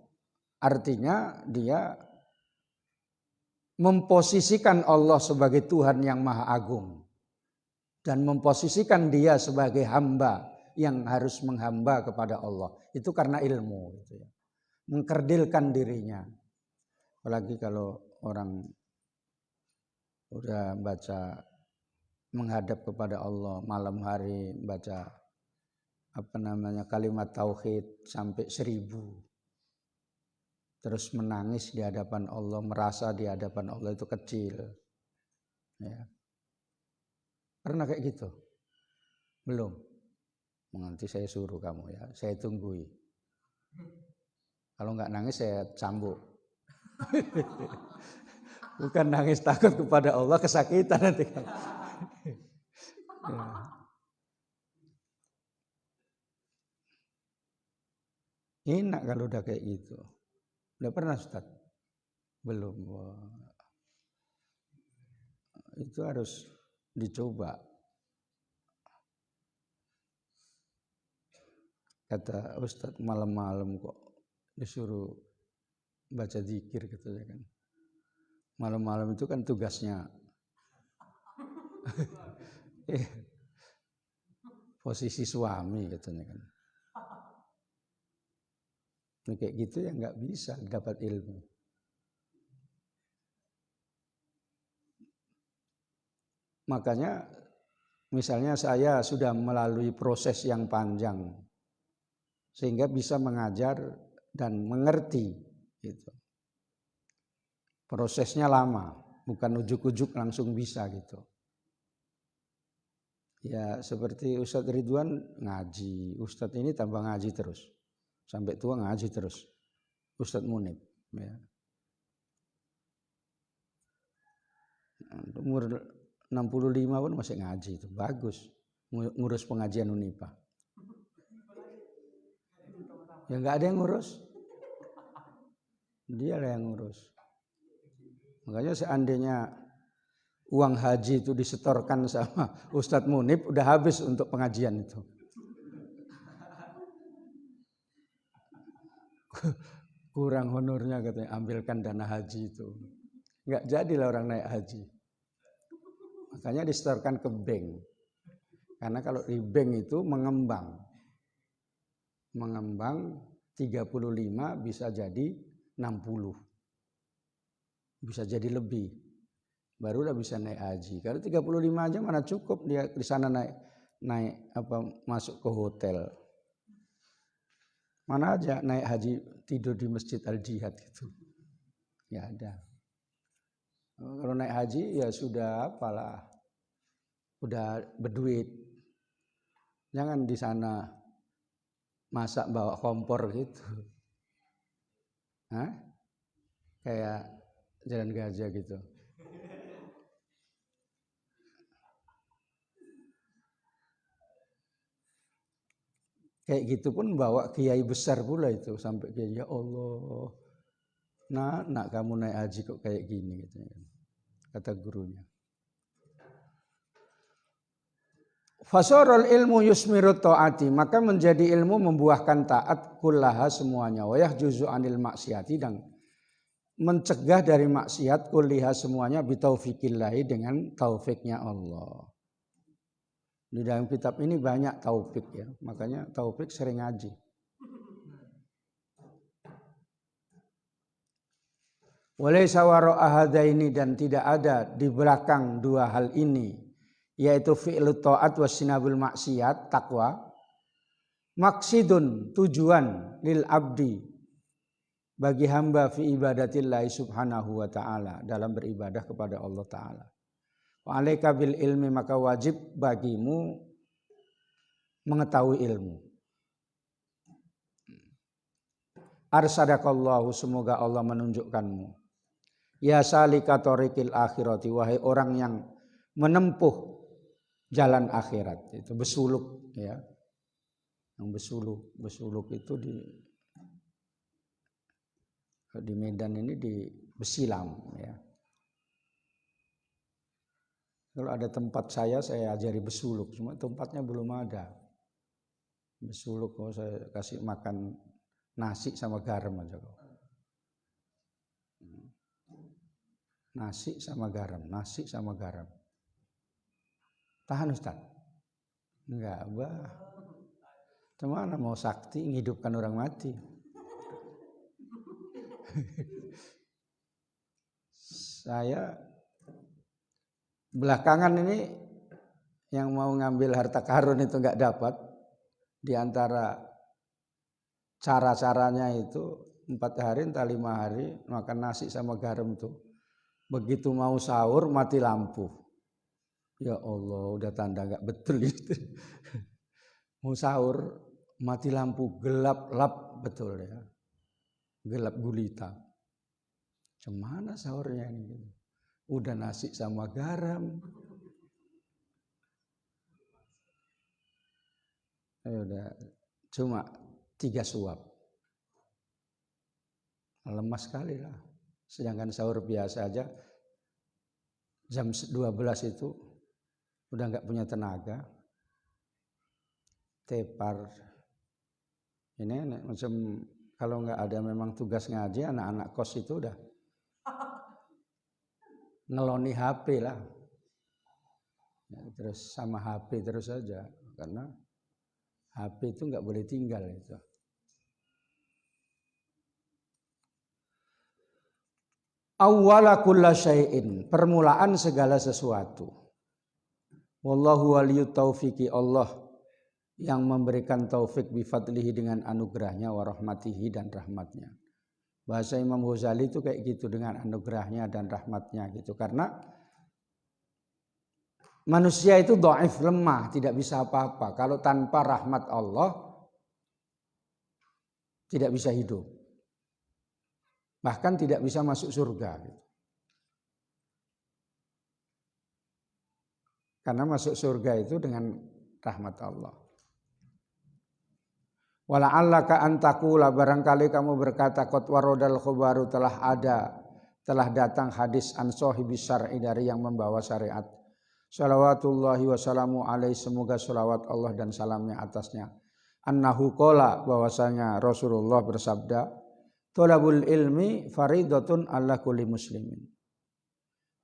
Artinya dia memposisikan Allah sebagai Tuhan yang Maha Agung. Dan memposisikan dia sebagai hamba yang harus menghamba kepada Allah. Itu karena ilmu. Gitu ya. Mengkerdilkan dirinya. Apalagi kalau orang udah baca menghadap kepada Allah malam hari, baca kalimat tauhid sampai 1000. Terus menangis di hadapan Allah, merasa di hadapan Allah itu kecil. Ya. Pernah kayak gitu? Belum? Nanti saya suruh kamu ya, saya tunggui. Kalau nggak nangis saya cambuk. Bukan nangis takut kepada Allah, kesakitan nanti. Ya. Enak kalau udah kayak gitu. Udah pernah Ustaz? Belum. Itu harus dicoba. Kata Ustaz, malam-malam kok disuruh baca zikir katanya kan. Malam-malam itu kan tugasnya posisi suami katanya kan. Nah, kayak gitu ya nggak bisa dapat ilmu. Makanya misalnya saya sudah melalui proses yang panjang sehingga bisa mengajar dan mengerti gitu. Prosesnya lama, bukan ujuk-ujuk langsung bisa gitu. Ya seperti Ustadz Ridwan ngaji, Ustadz ini tambah ngaji terus. Sampai tua ngaji terus. Ustadz Munib. Ya. Umur 65 pun masih ngaji itu. Bagus. Ngurus pengajian Unipa. Ya nggak ada yang ngurus. Dia lah yang ngurus. Makanya seandainya uang haji itu disetorkan sama Ustadz Munib, udah habis untuk pengajian itu. Kurang honornya katanya, ambilkan dana haji itu. Enggak jadilah orang naik haji. Makanya disetorkan ke bank. Karena kalau di bank itu mengembang 35 bisa jadi 60. Bisa jadi lebih. Barulah bisa naik haji. Kalau 35 aja mana cukup dia di sana naik masuk ke hotel. Mana aja naik haji tidur di Masjid Al-Jihad gitu. Ya ada. Kalau naik haji ya sudah apalah. Udah berduit. Jangan di sana masak bawa kompor gitu. Hah? Kayak Jalan Gajah gitu. Kayak gitu pun bawa kiai besar pula itu sampai kiai, ya Allah, nak kamu naik haji kok kayak gini gitu, kata gurunya. Fasarul ilmu yusmirut taati, maka menjadi ilmu membuahkan taat kullaha semuanya, wa yahjuzu anil maksiati, dan mencegah dari maksiat kulliha semuanya bitaufiqillahi, dengan taufiknya Allah. Di dalam kitab ini banyak taufik ya, makanya taufik sering ngaji. Walaysa wara'a hadaini, dan tidak ada di belakang dua hal ini, yaitu fi'lut ta'at wassinabul maksiat, takwa, maksidun, tujuan, lil abdi, bagi hamba fi ibadatillahi subhanahu wa ta'ala, dalam beribadah kepada Allah ta'ala. Wa alaika bil ilmi, maka wajib bagimu mengetahui ilmu. Arsadakallahu, semoga Allah menunjukkanmu. Ya salika tariqil akhirati, wahai orang yang menempuh jalan akhirat, itu besuluk ya. Yang besuluk itu di Medan ini di Besilam ya. Kalau ada tempat saya ajari besuluk, cuma tempatnya belum ada. Besuluk kalau saya kasih makan nasi sama garam aja kok. Nasi sama garam. Tahan Ustaz? Enggak, bah. Cuma mau sakti menghidupkan orang mati. Saya belakangan ini yang mau ngambil harta karun itu enggak dapat. Di antara cara-caranya itu 4 hari entah 5 hari makan nasi sama garam tuh. Begitu mau sahur mati lampu. Ya Allah, udah tanda enggak betul itu. Mau sahur mati lampu, gelap-lap betul ya. Gelap gulita. Cemana sahurnya ini? Udah nasi sama garam. Udah cuma 3 suap. Lemas sekali lah. Sedangkan sahur biasa aja jam 12 itu udah enggak punya tenaga. Tepar. Ini macam kalau enggak ada memang tugas ngaji, anak-anak kos itu udah ngeloni HP lah. Ya, terus sama HP terus saja, karena HP itu enggak boleh tinggal itu. Awwala kulla syai'in, permulaan segala sesuatu. Wallahu waliyut taufiqi, Allah yang memberikan taufik bifadlihi, dengan anugerahnya, wa rahmatihi, dan rahmatnya. Bahasa Imam Ghazali itu kayak gitu, dengan anugerahnya dan rahmatnya gitu. Karena manusia itu dhaif, lemah, tidak bisa apa-apa. Kalau tanpa rahmat Allah tidak bisa hidup. Bahkan tidak bisa masuk surga. Karena masuk surga itu dengan rahmat Allah. Wala'allaka antakula, barangkali kamu berkata, qad waradal khabaru, telah datang hadis an sahibis syar'i, dari yang membawa syariat. Shalawatullahi wassalamu alaihi, semoga salawat Allah dan salamnya atasnya. Annahu qala, bahwasanya Rasulullah bersabda, thalabul ilmi faridatun ala kulli muslimin.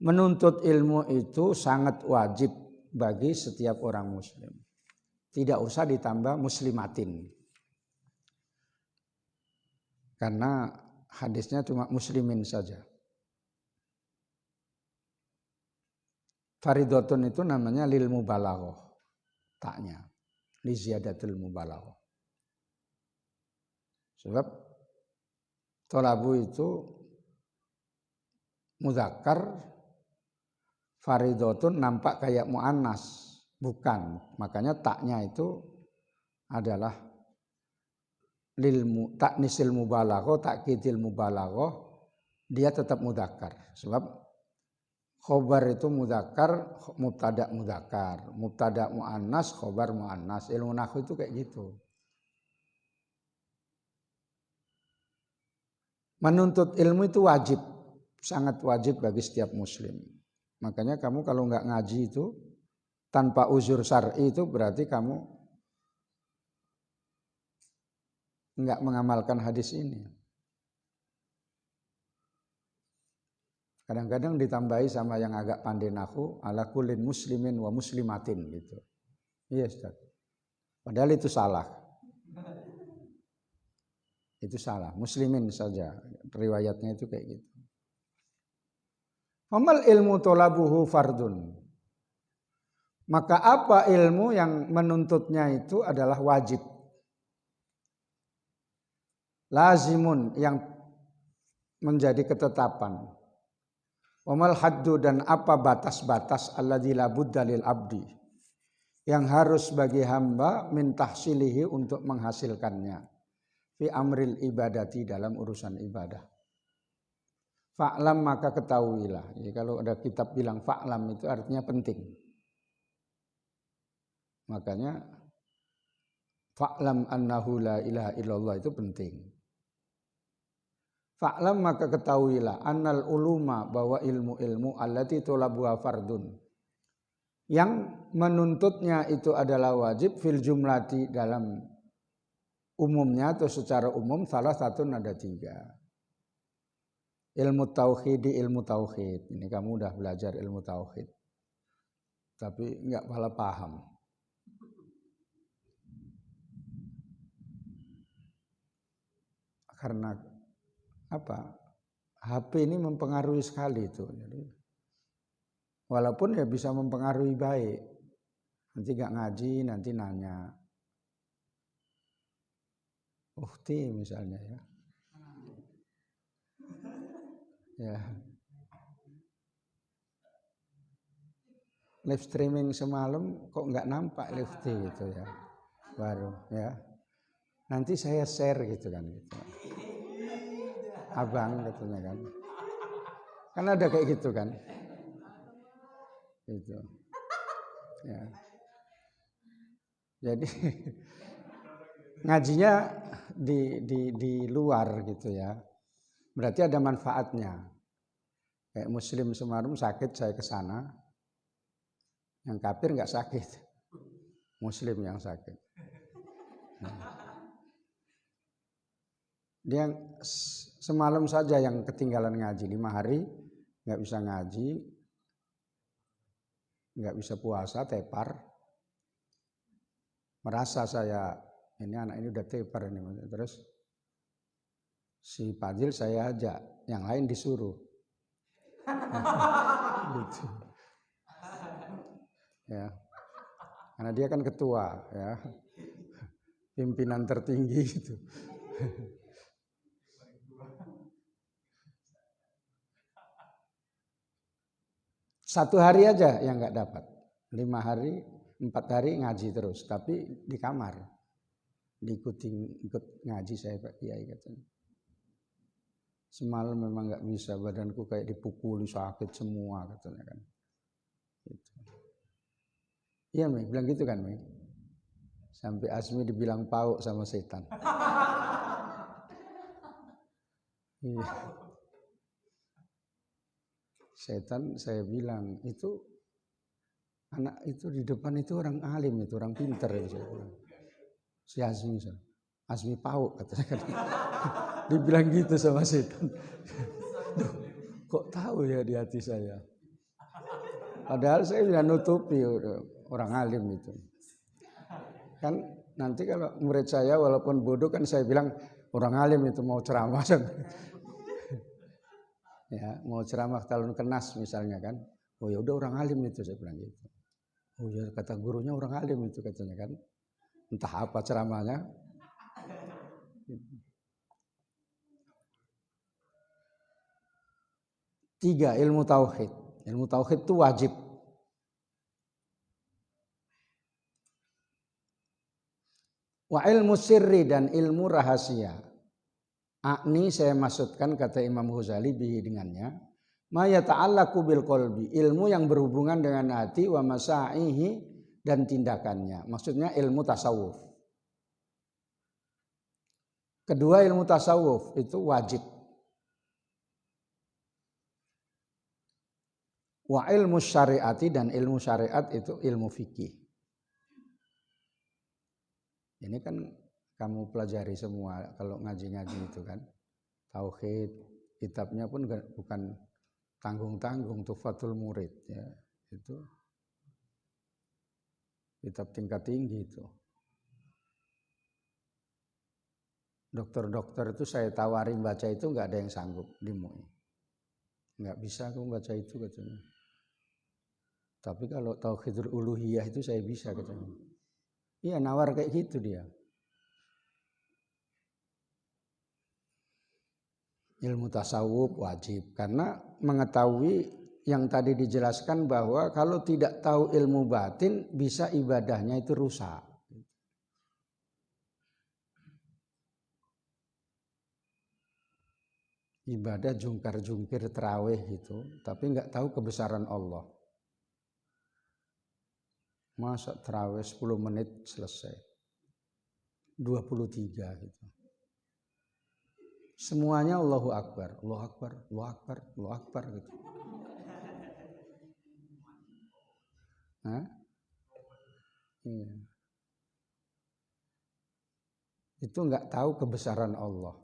Menuntut ilmu itu sangat wajib bagi setiap orang muslim. Tidak usah ditambah muslimatin. Karena hadisnya cuma muslimin saja. Faridatun itu namanya lil mubalaghah. Taknya li ziyadatul mubalaghah. Sebab thalabu itu mudzakkar, faridatun nampak kayak muannas, bukan. Makanya taknya itu adalah lil taknisil mubalaghah, takkidil mubalaghah, dia tetap mudzakkar. Sebab khobar itu mudzakkar, mubtada mudzakkar, mubtada muannas, khobar muannas. Ilmu nahwu itu kayak gitu. Menuntut ilmu itu wajib, sangat wajib bagi setiap muslim. Makanya kamu kalau enggak ngaji itu tanpa uzur syar'i itu berarti kamu enggak mengamalkan hadis ini. Kadang-kadang ditambahi sama yang agak pandai nahwu, ala kullin muslimin wa muslimatin gitu. Iya Ustaz. Padahal itu salah. Itu salah, muslimin saja. Riwayatnya itu kayak gitu. Amal ilmu tolabuhu fardun. Maka apa ilmu yang menuntutnya itu adalah wajib. Lazimun yang menjadi ketetapan. Wamal haddu dan apa batas-batas alladzi la budda lil abdi yang harus bagi hamba min tahsilihi untuk menghasilkannya fi amril ibadati dalam urusan ibadah. Fa'lam maka ketahuilah. Jadi kalau ada kitab bilang fa'lam itu artinya penting. Makanya fa'lam annahu la ilaha illallah itu penting. Fa'lam maka ketahuilah annal uluma bahwa ilmu-ilmu allati tulabuha fardun yang menuntutnya itu adalah wajib fil jumlati dalam umumnya atau secara umum salah satu ada 3. Ilmu tauhid. Ini kamu udah belajar ilmu tauhid. Tapi enggak paham. Karena apa? HP ini mempengaruhi sekali itu. Jadi walaupun ya bisa mempengaruhi baik. Nanti gak ngaji, nanti nanya. Ukti misalnya ya. Ya. Live streaming semalam kok nggak nampak Lifti gitu ya. Baru ya. Nanti saya share gitu kan gitu. Abang katanya kan. Kan ada kayak gitu kan. Gitu. Ya. Jadi ngajinya di luar gitu ya. Berarti ada manfaatnya. Kayak muslim Semarang sakit saya ke sana. Yang kafir enggak sakit. Muslim yang sakit. Nah. Dia semalam saja yang ketinggalan ngaji 5 hari enggak bisa ngaji. Enggak bisa puasa, tepar. Merasa saya ini anak ini udah tepar ini. Terus si Fadil saya ajak, yang lain disuruh. Gitu. Ya. Karena dia kan ketua ya. Pimpinan tertinggi itu. Satu hari aja yang enggak dapat. 5 hari, 4 hari ngaji terus, tapi di kamar. Ikut ngaji saya Pak Kiai katanya. Semalam memang enggak bisa, badanku kayak dipukuli sakit semua katanya kan. Gitu. Iya Mei, bilang gitu kan Mei. Sampai Asmi dibilang pauk sama setan. Iya. Setan saya bilang itu anak itu di depan itu orang alim itu orang pintar ya saya bilang. Si Asmi pauk katanya kan. Dibilang gitu sama setan. Duh, kok tahu ya di hati saya. Padahal saya sudah nutupi orang alim itu. Kan nanti kalau murid saya walaupun bodoh kan saya bilang orang alim itu mau ceramah. Ya, mau ceramah talun kenas misalnya kan. Oh ya udah orang alim itu saya bilang gitu. Oh ya kata gurunya orang alim itu katanya kan. Entah apa ceramahnya. 3 ilmu tauhid. Ilmu tauhid itu wajib. Wa ilmu sirri dan ilmu rahasia. Ini saya maksudkan kata Imam Ghazali bihi dengannya. Ma yata'allaqu bil qalbi, ilmu yang berhubungan dengan hati wa masaihi dan tindakannya. Maksudnya ilmu tasawuf. Kedua ilmu tasawuf itu wajib. Wa ilmu syariati, dan ilmu syariat itu ilmu fikih. Ini kan kamu pelajari semua kalau ngaji-ngaji itu kan. Tauhid, kitabnya pun bukan tanggung-tanggung, Tuhfatul Murid ya. Itu kitab tingkat tinggi itu. Dokter-dokter itu saya tawarin baca itu nggak ada yang sanggup di MUI. Nggak bisa aku baca itu katanya. Tapi kalau Tauhidul Uluhiyah itu saya bisa katanya. Iya, nawar kayak gitu dia. Ilmu tasawuf wajib karena mengetahui yang tadi dijelaskan bahwa kalau tidak tahu ilmu batin bisa ibadahnya itu rusak. Ibadah jungkar-jungkir terawih itu, tapi nggak tahu kebesaran Allah. Masa terawih 10 menit selesai. 23 gitu. Semuanya Allahu Akbar, Allahu Akbar, Allahu Akbar, Allahu Akbar gitu. Hah? Iya. Itu nggak tahu kebesaran Allah.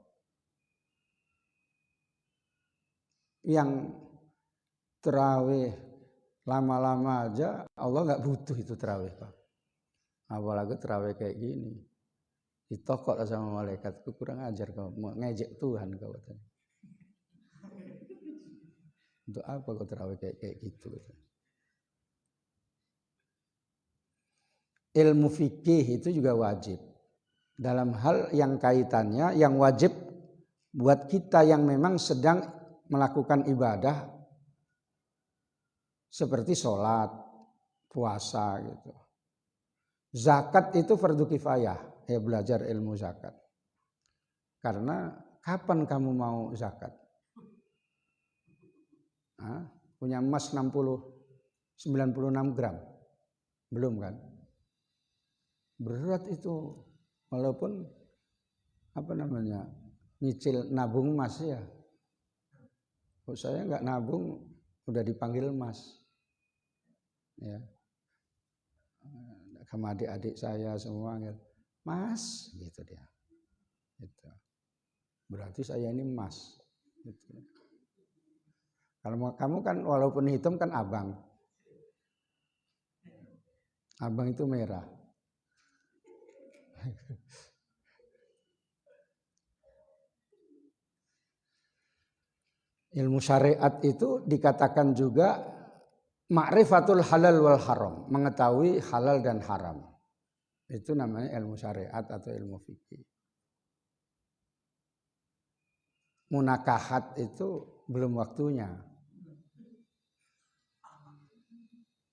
Yang terawih lama-lama aja Allah nggak butuh itu terawih Pak. Apalagi terawih kayak gini. Ditokok sama malaikat, kurang ajar kau, mau ngejek Tuhan kau katanya. Untuk apa kau terawih kayak gitu? Ilmu fikih itu juga wajib. Dalam hal yang kaitannya, yang wajib buat kita yang memang sedang melakukan ibadah seperti sholat, puasa gitu. Zakat itu fardu kifayah, ya belajar ilmu zakat. Karena kapan kamu mau zakat? Punya emas 96 gram? Belum kan? Berat itu, walaupun nyicil nabung emas ya. Kok saya nggak nabung, udah dipanggil emas. Ya. Sama adik-adik saya semua, Mas, gitu dia. Gitu. Berarti saya ini emas. Gitu. Kalau kamu kan walaupun hitam kan abang. Abang itu merah. Ilmu syariat itu dikatakan juga ma'rifatul halal wal haram, mengetahui halal dan haram. Itu namanya ilmu syariat atau ilmu fikih. Munakahat itu belum waktunya.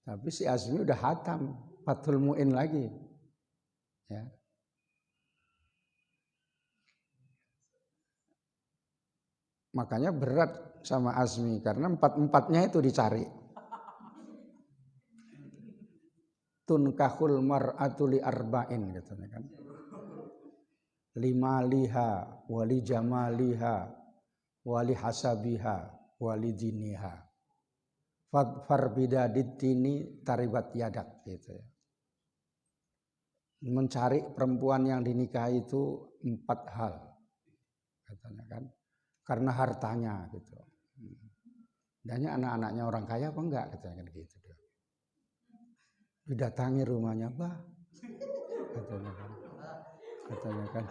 Tapi si Azmi udah hatam, Fathul Mu'in lagi. Ya. Makanya berat sama Azmi karena 4-4-nya itu dicari. Tunkahul mar'atu li arba'in katanya kan. Lima liha, wali jamaliha, wali hasabiha, wali diniha. Fadfar bidaditini taribat yadak gitu ya. Mencari perempuan yang dinikahi itu 4 hal katanya kan. Karena hartanya gitu. Dannya anak-anaknya orang kaya apa enggak katanya kan gitu. Didatangi rumahnya, Bah. Katanya kan.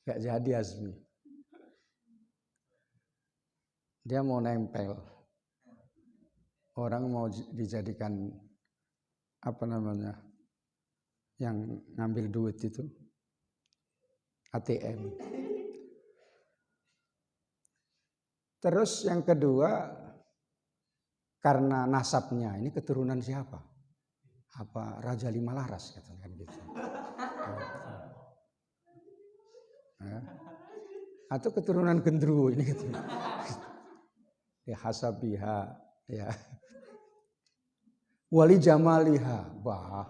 Enggak jadi Azmi. Dia mau nempel. Orang mau dijadikan yang ngambil duit itu ATM. Terus yang kedua, karena nasabnya, ini keturunan siapa? Apa Raja Lima Laras katanya kan gitu. Atau keturunan gendruwo ini gitu. Ya hasabiha ya. Wali jamaliha, bah.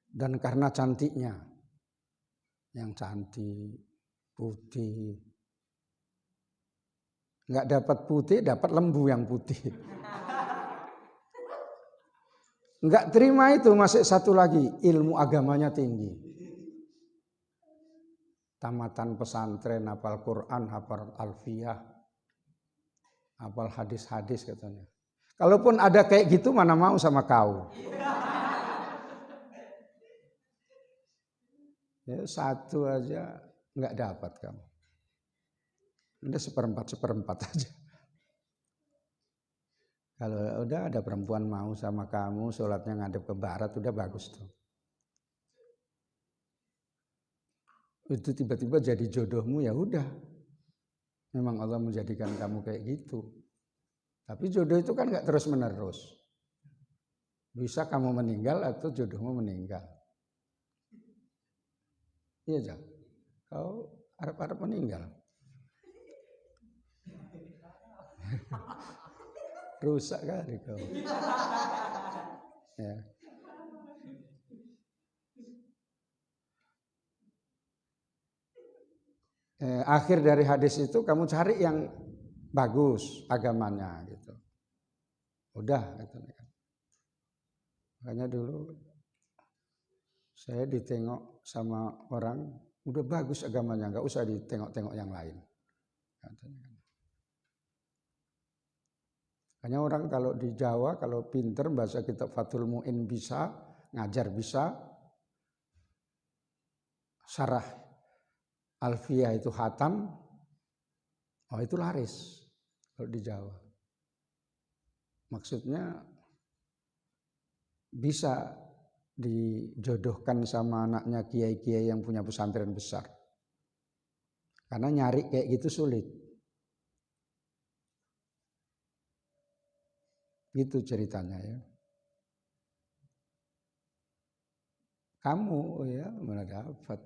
Dan karena cantiknya, yang cantik, putih, Nggak dapat putih, dapat lembu yang putih. Nggak terima itu, masih satu lagi, ilmu agamanya tinggi. Tamatan pesantren, hafal Quran, hafal Alfiyah, hafal hadis-hadis katanya. Kalaupun ada kayak gitu, mana mau sama kau. Ya, satu aja nggak dapat kamu. Udah seperempat aja. Kalau udah ada perempuan mau sama kamu, sholatnya ngadep ke barat, udah bagus tuh. Itu tiba-tiba jadi jodohmu, ya udah. Memang Allah menjadikan kamu kayak gitu. Tapi jodoh itu kan nggak terus menerus. Bisa kamu meninggal atau jodohmu meninggal. Iya Jang, kau harap-harap meninggal. Rusak kali kau. Ya. Akhir dari hadis itu kamu cari yang bagus agamanya gitu. Udah gitu. Makanya dulu saya ditengok sama orang, udah bagus agamanya, nggak usah ditengok-tengok yang lain. Hanya orang kalau di Jawa, kalau pinter baca kitab Fathul Mu'in bisa, ngajar bisa, syarah Alfiyah itu khatam, oh itu laris kalau di Jawa. Maksudnya bisa dijodohkan sama anaknya kiai-kiai yang punya pesantren besar. Karena nyari kayak gitu sulit. Gitu ceritanya ya. Kamu ya mana dapat.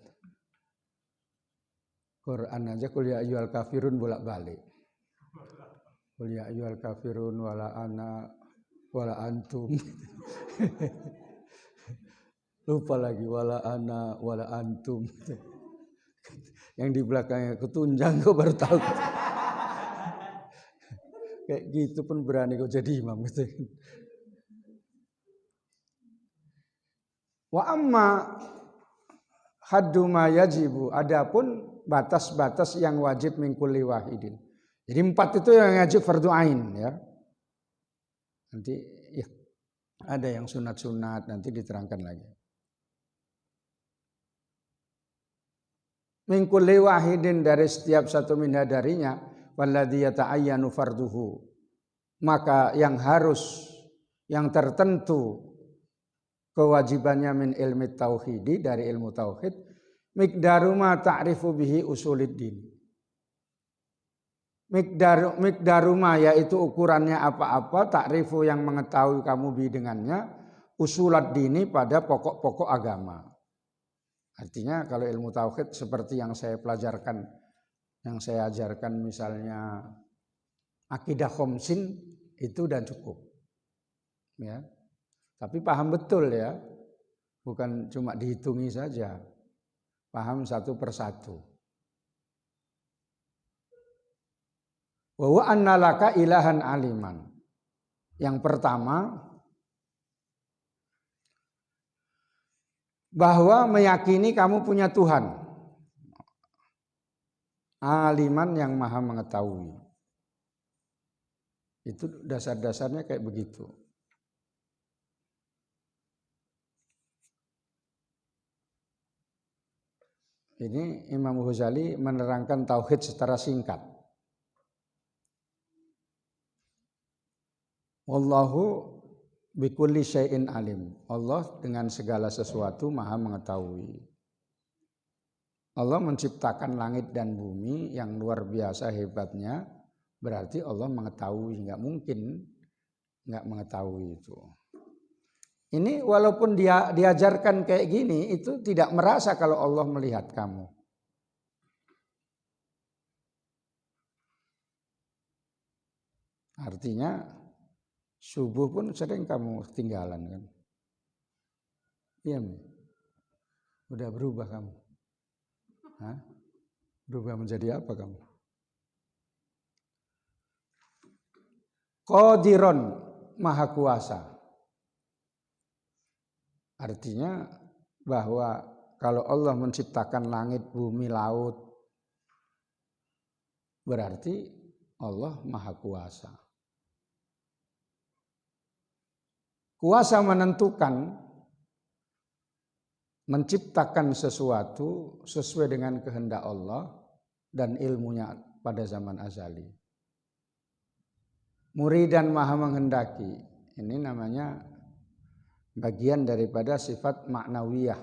Quran aja kuliah ayyuhal kafirun bolak-balik. Kuliah ayyuhal kafirun wala ana wala antum. Lupa lagi wala ana wala antum. Yang di belakangnya ketunjang kau baru tahu. Kayak gitu pun berani kau jadi imam gitu. Wa amma haddu ma yajibu, adapun batas-batas yang wajib min kulli wahidin. Jadi 4 itu yang wajib fardu ain ya. Nanti ya ada yang sunat-sunat nanti diterangkan lagi. Min kulli wahidin, dari setiap satu minha darinya, walladzi yata'ayyanu farduhu, maka yang harus, yang tertentu kewajibannya min ilmi tauhidi, dari ilmu tauhid, miqdaru ma ta'rifu bihi usuluddin. Miqdaru ma, yaitu ukurannya apa-apa, ta'rifu yang mengetahui kamu bi dengannya, usuluddini pada pokok-pokok agama. Artinya kalau ilmu tauhid seperti yang saya pelajarkan, yang saya ajarkan misalnya akidah khomsin, itu udah cukup. Ya. Tapi paham betul ya, bukan cuma dihitungi saja, paham satu persatu. Wa wa anna laka ilahan aliman. Yang pertama, bahwa meyakini kamu punya Tuhan, aliman yang maha mengetahui. Itu dasar-dasarnya kayak begitu. Ini Imam Ghazali menerangkan tauhid secara singkat. Wallahu bikulli syai'in alim. Allah dengan segala sesuatu maha mengetahui. Allah menciptakan langit dan bumi yang luar biasa hebatnya, berarti Allah mengetahui, nggak mungkin nggak mengetahui itu. Ini walaupun dia diajarkan kayak gini, itu tidak merasa kalau Allah melihat kamu. Artinya subuh pun sering kamu ketinggalan kan. Iya, udah berubah kamu. Hah? Berubah menjadi apa kamu? Qadiron, maha kuasa. Artinya bahwa kalau Allah menciptakan langit, bumi, laut, berarti Allah maha kuasa. Kuasa menentukan, menciptakan sesuatu sesuai dengan kehendak Allah dan ilmunya pada zaman azali. Muridan, maha menghendaki. Ini namanya bagian daripada sifat maknawiyah.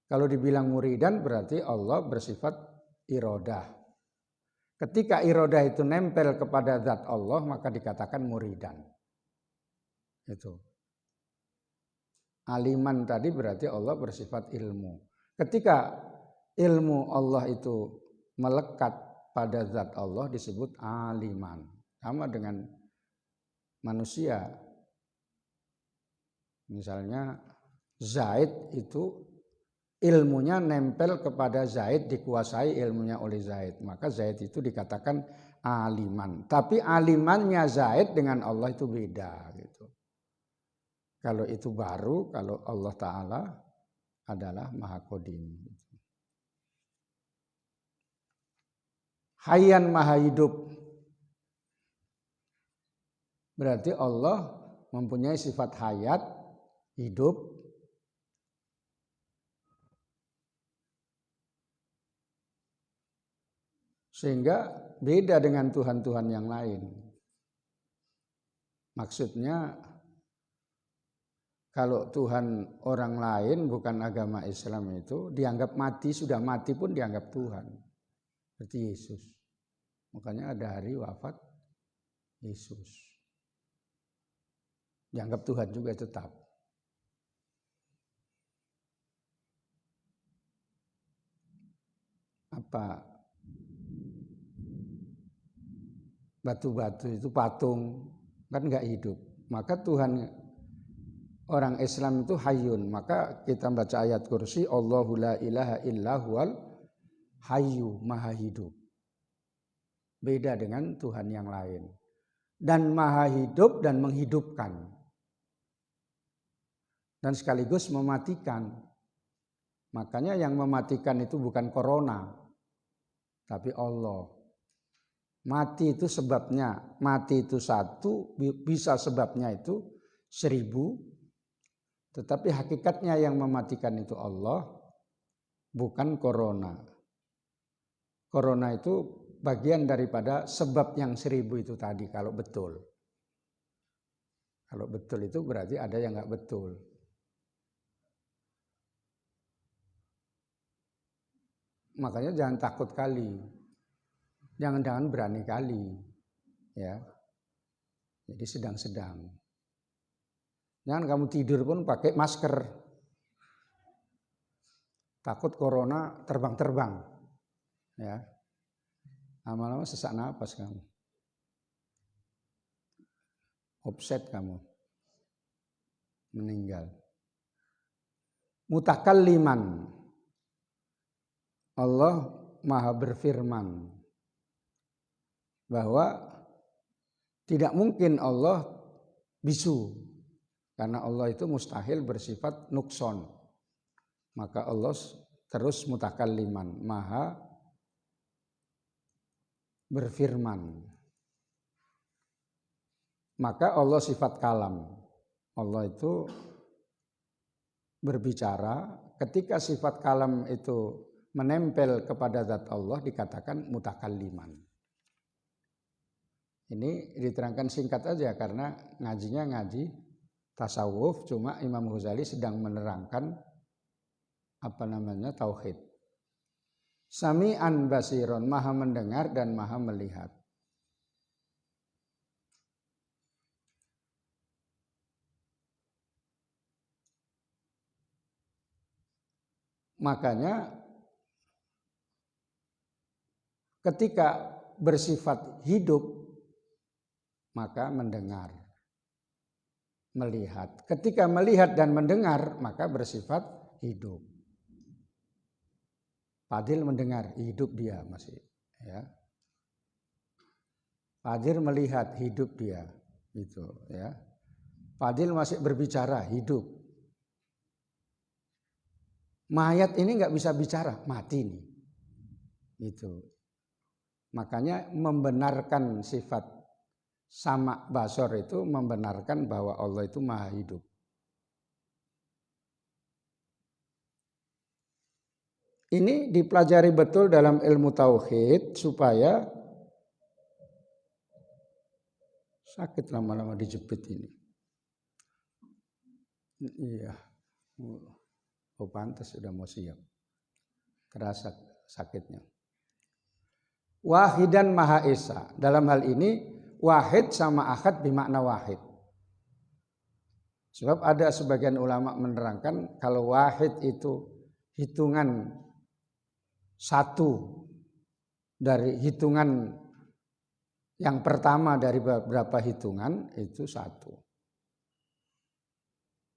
Kalau dibilang muridan berarti Allah bersifat iradah. Ketika iradah itu nempel kepada zat Allah maka dikatakan muridan. Itu. Aliman tadi berarti Allah bersifat ilmu. Ketika ilmu Allah itu melekat pada zat Allah disebut aliman. Sama dengan manusia. Misalnya Zaid itu ilmunya nempel kepada Zaid, dikuasai ilmunya oleh Zaid. Maka Zaid itu dikatakan aliman. Tapi alimannya Zaid dengan Allah itu beda gitu. Kalau itu baru, kalau Allah Ta'ala adalah Maha Qadim. Hayyan, maha hidup. Berarti Allah mempunyai sifat hayat, hidup. Sehingga beda dengan Tuhan-Tuhan yang lain. Maksudnya kalau Tuhan orang lain bukan agama Islam itu dianggap mati, sudah mati pun dianggap Tuhan. Seperti Yesus. Makanya ada hari wafat Yesus. Dianggap Tuhan juga tetap. Apa? Batu-batu itu patung kan enggak hidup. Maka Tuhan orang Islam itu hayyun. Maka kita baca ayat kursi, Allahu la ilaha illa huwal hayyu, maha hidup. Beda dengan Tuhan yang lain. Dan maha hidup dan menghidupkan. Dan sekaligus mematikan. Makanya yang mematikan itu bukan corona, tapi Allah. Mati itu sebabnya, mati itu satu, bisa sebabnya itu 1000, tetapi hakikatnya yang mematikan itu Allah, bukan corona. Corona itu bagian daripada sebab yang 1000 itu tadi, kalau betul. Kalau betul itu berarti ada yang nggak betul. Makanya jangan takut kali. Jangan-jangan berani kali, ya. Jadi sedang-sedang. Jangan kamu tidur pun pakai masker. Takut corona terbang-terbang, ya. Lama-lama sesak napas kamu. Offset kamu. Meninggal. Mutakalliman. Allah maha berfirman. Bahwa tidak mungkin Allah bisu. Karena Allah itu mustahil bersifat nukson. Maka Allah terus mutakalliman. Maha berfirman. Maka Allah sifat kalam. Allah itu berbicara. Ketika sifat kalam itu menempel kepada zat Allah dikatakan mutakalliman. Ini diterangkan singkat aja karena ngajinya ngaji tasawuf, cuma Imam Ghazali sedang menerangkan tauhid. Sami'an basiron, maha mendengar dan maha melihat. Makanya ketika bersifat hidup maka mendengar, melihat. Ketika melihat dan mendengar, maka bersifat hidup. Fadil mendengar, hidup dia masih. Ya. Fadil melihat, hidup dia, gitu ya. Fadil masih berbicara, hidup. Mayat ini nggak bisa bicara, mati nih, gitu. Makanya membenarkan sifat sama basor itu membenarkan bahwa Allah itu maha hidup. Ini dipelajari betul dalam ilmu tauhid supaya sakit lama-lama dijepit ini. Iya. Oh pantas sudah mau siap. Kerasa sakitnya. Wahidan Maha Esa. Dalam hal ini wahid sama ahad bermakna wahid. Sebab ada sebagian ulama menerangkan kalau wahid itu hitungan satu dari hitungan yang pertama dari beberapa hitungan itu satu.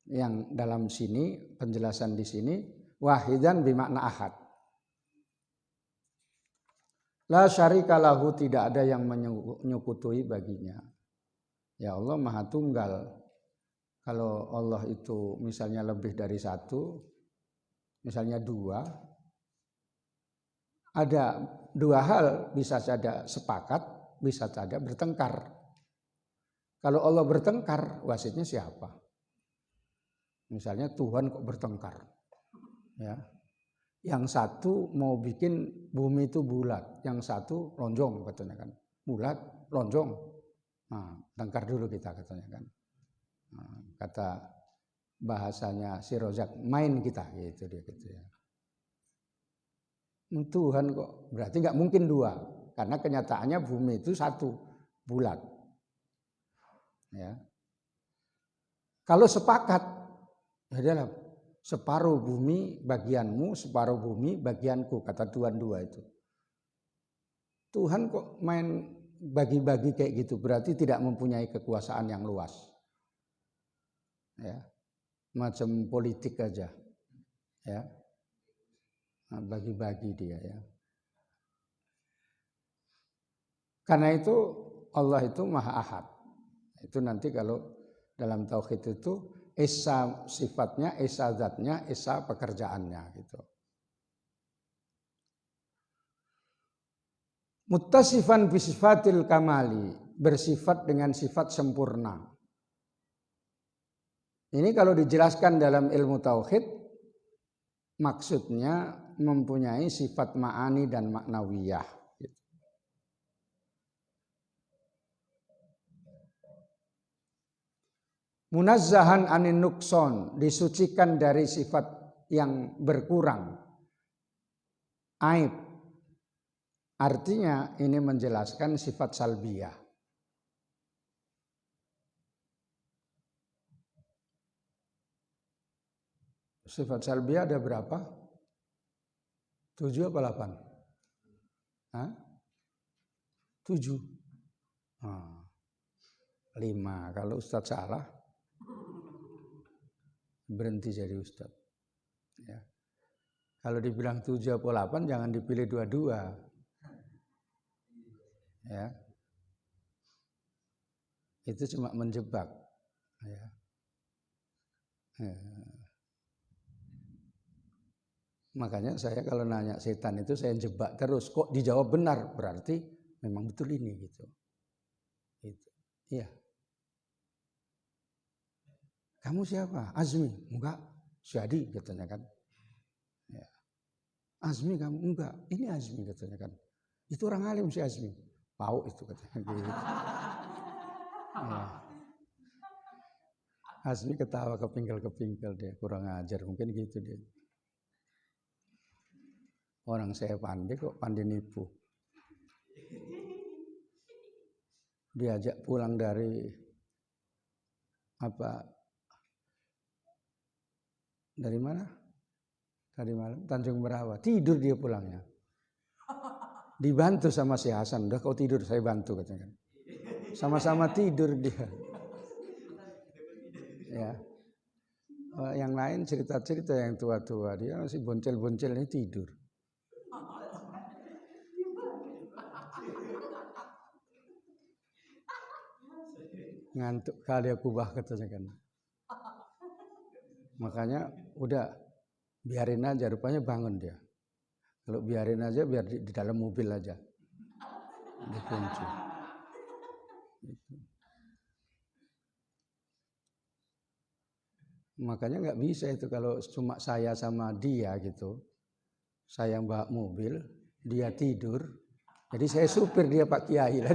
Yang dalam sini penjelasan di sini wahidan bermakna ahad. La syarika lahu, tidak ada yang menyekutui baginya. Ya Allah Maha Tunggal. Kalau Allah itu misalnya lebih dari satu, misalnya dua, ada dua hal bisa saja sepakat, bisa saja bertengkar. Kalau Allah bertengkar, wasitnya siapa? Misalnya Tuhan kok bertengkar, ya. Yang satu mau bikin bumi itu bulat, yang satu lonjong katanya kan, bulat, lonjong. Nah, tengkar dulu kita katanya kan. Nah, kata bahasanya si Rozak, main kita gitu dia gitu ya. Tuhan kok berarti nggak mungkin dua, karena kenyataannya bumi itu satu, bulat. Ya. Kalau sepakat, ya adalah separuh bumi bagianmu, separuh bumi bagianku, kata Tuhan dua itu. Tuhan kok main bagi-bagi kayak gitu, berarti tidak mempunyai kekuasaan yang luas. Ya, macam politik aja, ya, nah, bagi-bagi dia ya. Karena itu Allah itu Maha Ahad. Itu nanti kalau dalam tauhid itu esa sifatnya, esa zatnya, esa pekerjaannya gitu. Muttasifan bisifatil kamali, bersifat dengan sifat sempurna. Ini kalau dijelaskan dalam ilmu tauhid, maksudnya mempunyai sifat ma'ani dan maknawiyah. Munazzahan anin nukson, disucikan dari sifat yang berkurang, aib. Artinya ini menjelaskan sifat salbiyah. Sifat salbiyah ada berapa? 7 apa 8? Hah? 7. 5. Kalau Ustadz salah, berhenti jadi Ustadz. Ya. Kalau dibilang 7 atau 8, jangan dipilih dua-dua. Ya. Itu cuma menjebak. Ya. Ya. Makanya saya kalau nanya setan itu saya jebak terus. Kok dijawab benar? Berarti memang betul ini gitu. Gitu. Iya. Kamu siapa? Azmi. Enggak. Syadi katanya kan. Ya. Azmi kamu? Enggak. Ini Azmi katanya kan. Itu orang alim si Azmi. Pau itu katanya. Gitu. Ya. Azmi ketawa kepingkel-kepingkel dia. Kurang ajar. Mungkin gitu dia. Orang saya pandai kok pandai nipu. Diajak pulang dari dari mana? Tadi malam Tanjung Merawa. Tidur dia pulangnya. Dibantu sama si Hasan. Udah kau tidur saya bantu katanya. Sama-sama tidur dia. Ya. Yang lain cerita-cerita yang tua-tua, dia masih boncel-boncel ini tidur. ngantuk kali aku bah katanya kan. Makanya udah biarin aja, rupanya bangun dia. Kalau biarin aja biar di dalam mobil aja dikunci. Makanya nggak bisa itu kalau cuma saya sama dia gitu. Saya bawa mobil, dia tidur. Jadi saya supir, dia Pak Kiai lah.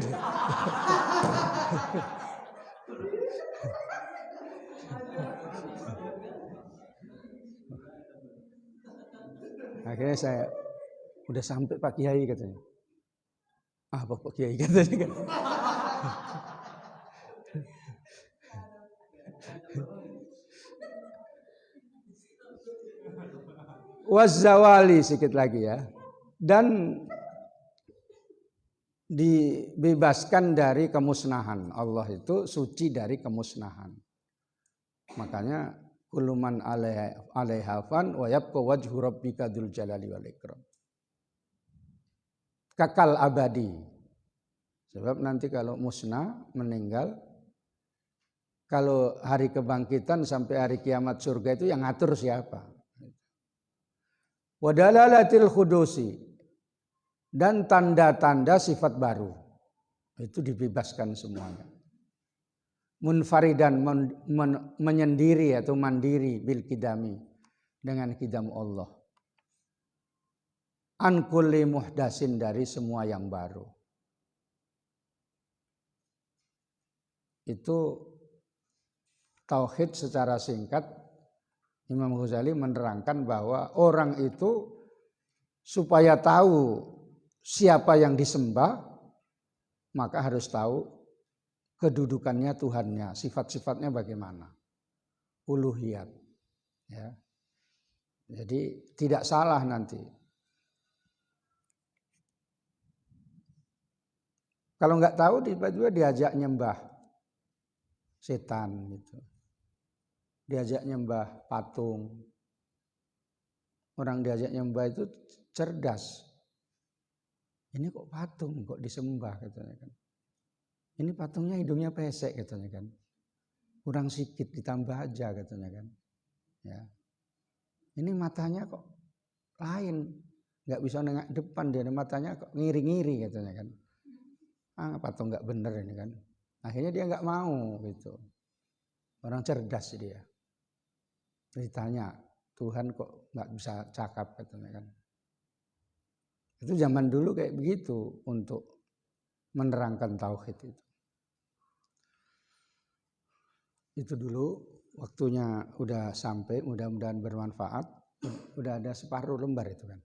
Akhirnya saya udah sampai Pak Kiai katanya. Apa Pak Kiai katanya kan. Wazawali sedikit lagi ya. Dan dibebaskan dari kemusnahan. Allah itu suci dari kemusnahan. Makanya kuluman alaihafan wa yabqa wajhu rabbika dzul jalali wal ikram. Kekal abadi. Sebab nanti kalau musnah, meninggal, kalau hari kebangkitan sampai hari kiamat surga itu yang ngatur siapa? Wa dalalatil khudusi, dan tanda-tanda sifat baru. Itu dibebaskan semuanya. Munfaridan, menyendiri atau mandiri bil kidami, dengan kidam Allah. An kulli muhdasin, dari semua yang baru. Itu tauhid secara singkat. Imam Ghazali menerangkan bahwa orang itu supaya tahu siapa yang disembah, maka harus tahu kedudukannya Tuhannya, sifat-sifatnya bagaimana, uluhiyat. Ya. Jadi tidak salah nanti. Kalau nggak tahu tiba-tiba diajak nyembah setan gitu. Diajak nyembah patung. Orang diajak nyembah itu cerdas. Ini kok patung, kok disembah katanya kan. Ini patungnya hidungnya pesek katanya kan. Kurang sikit ditambah aja katanya kan. Ya. Ini matanya kok lain. Nggak bisa nengok depan, dia matanya kok ngiri-ngiri katanya kan. Patung nggak bener ini kan. Akhirnya dia nggak mau gitu. Orang cerdas dia. Ditanya, Tuhan kok nggak bisa cakap katanya kan. Itu zaman dulu kayak begitu untuk menerangkan tauhid itu. Itu dulu, waktunya udah sampai, mudah-mudahan bermanfaat. Udah ada separuh lembar itu kan.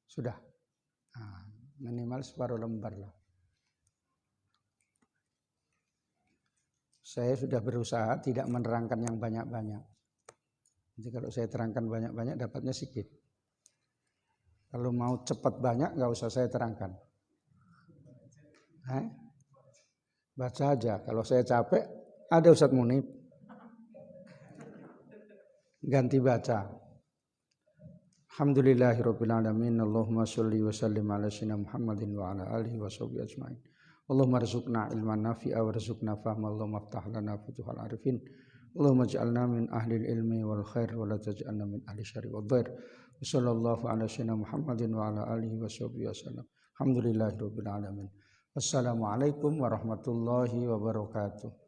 Sudah. Nah, minimal separuh lembar lah. Saya sudah berusaha tidak menerangkan yang banyak-banyak. Jadi kalau saya terangkan banyak-banyak dapatnya sedikit. Kalau mau cepat banyak nggak usah saya terangkan. Baca aja. Kalau saya capek ada Ustadz Munib. Ganti baca. Alhamdulillahirabbil alamin. Allahumma sholli wa sallim ala sayyidina Muhammadin wa ala alihi washabihi ajmain. Allahumma rzuqna ilman nafi'a warzuqna fahma. Allahumma aftah lana futuhal arifin. Allahumma ij'alna min ahli ilmi wal khair wa la taj'alna min ahli syarri wad dhair. Wassallallahu ala sayyidina Muhammadin wa ala alihi washabihi wasallam. Alhamdulillahirabbil alamin. Wassalamualaikum warahmatullahi wabarakatuh.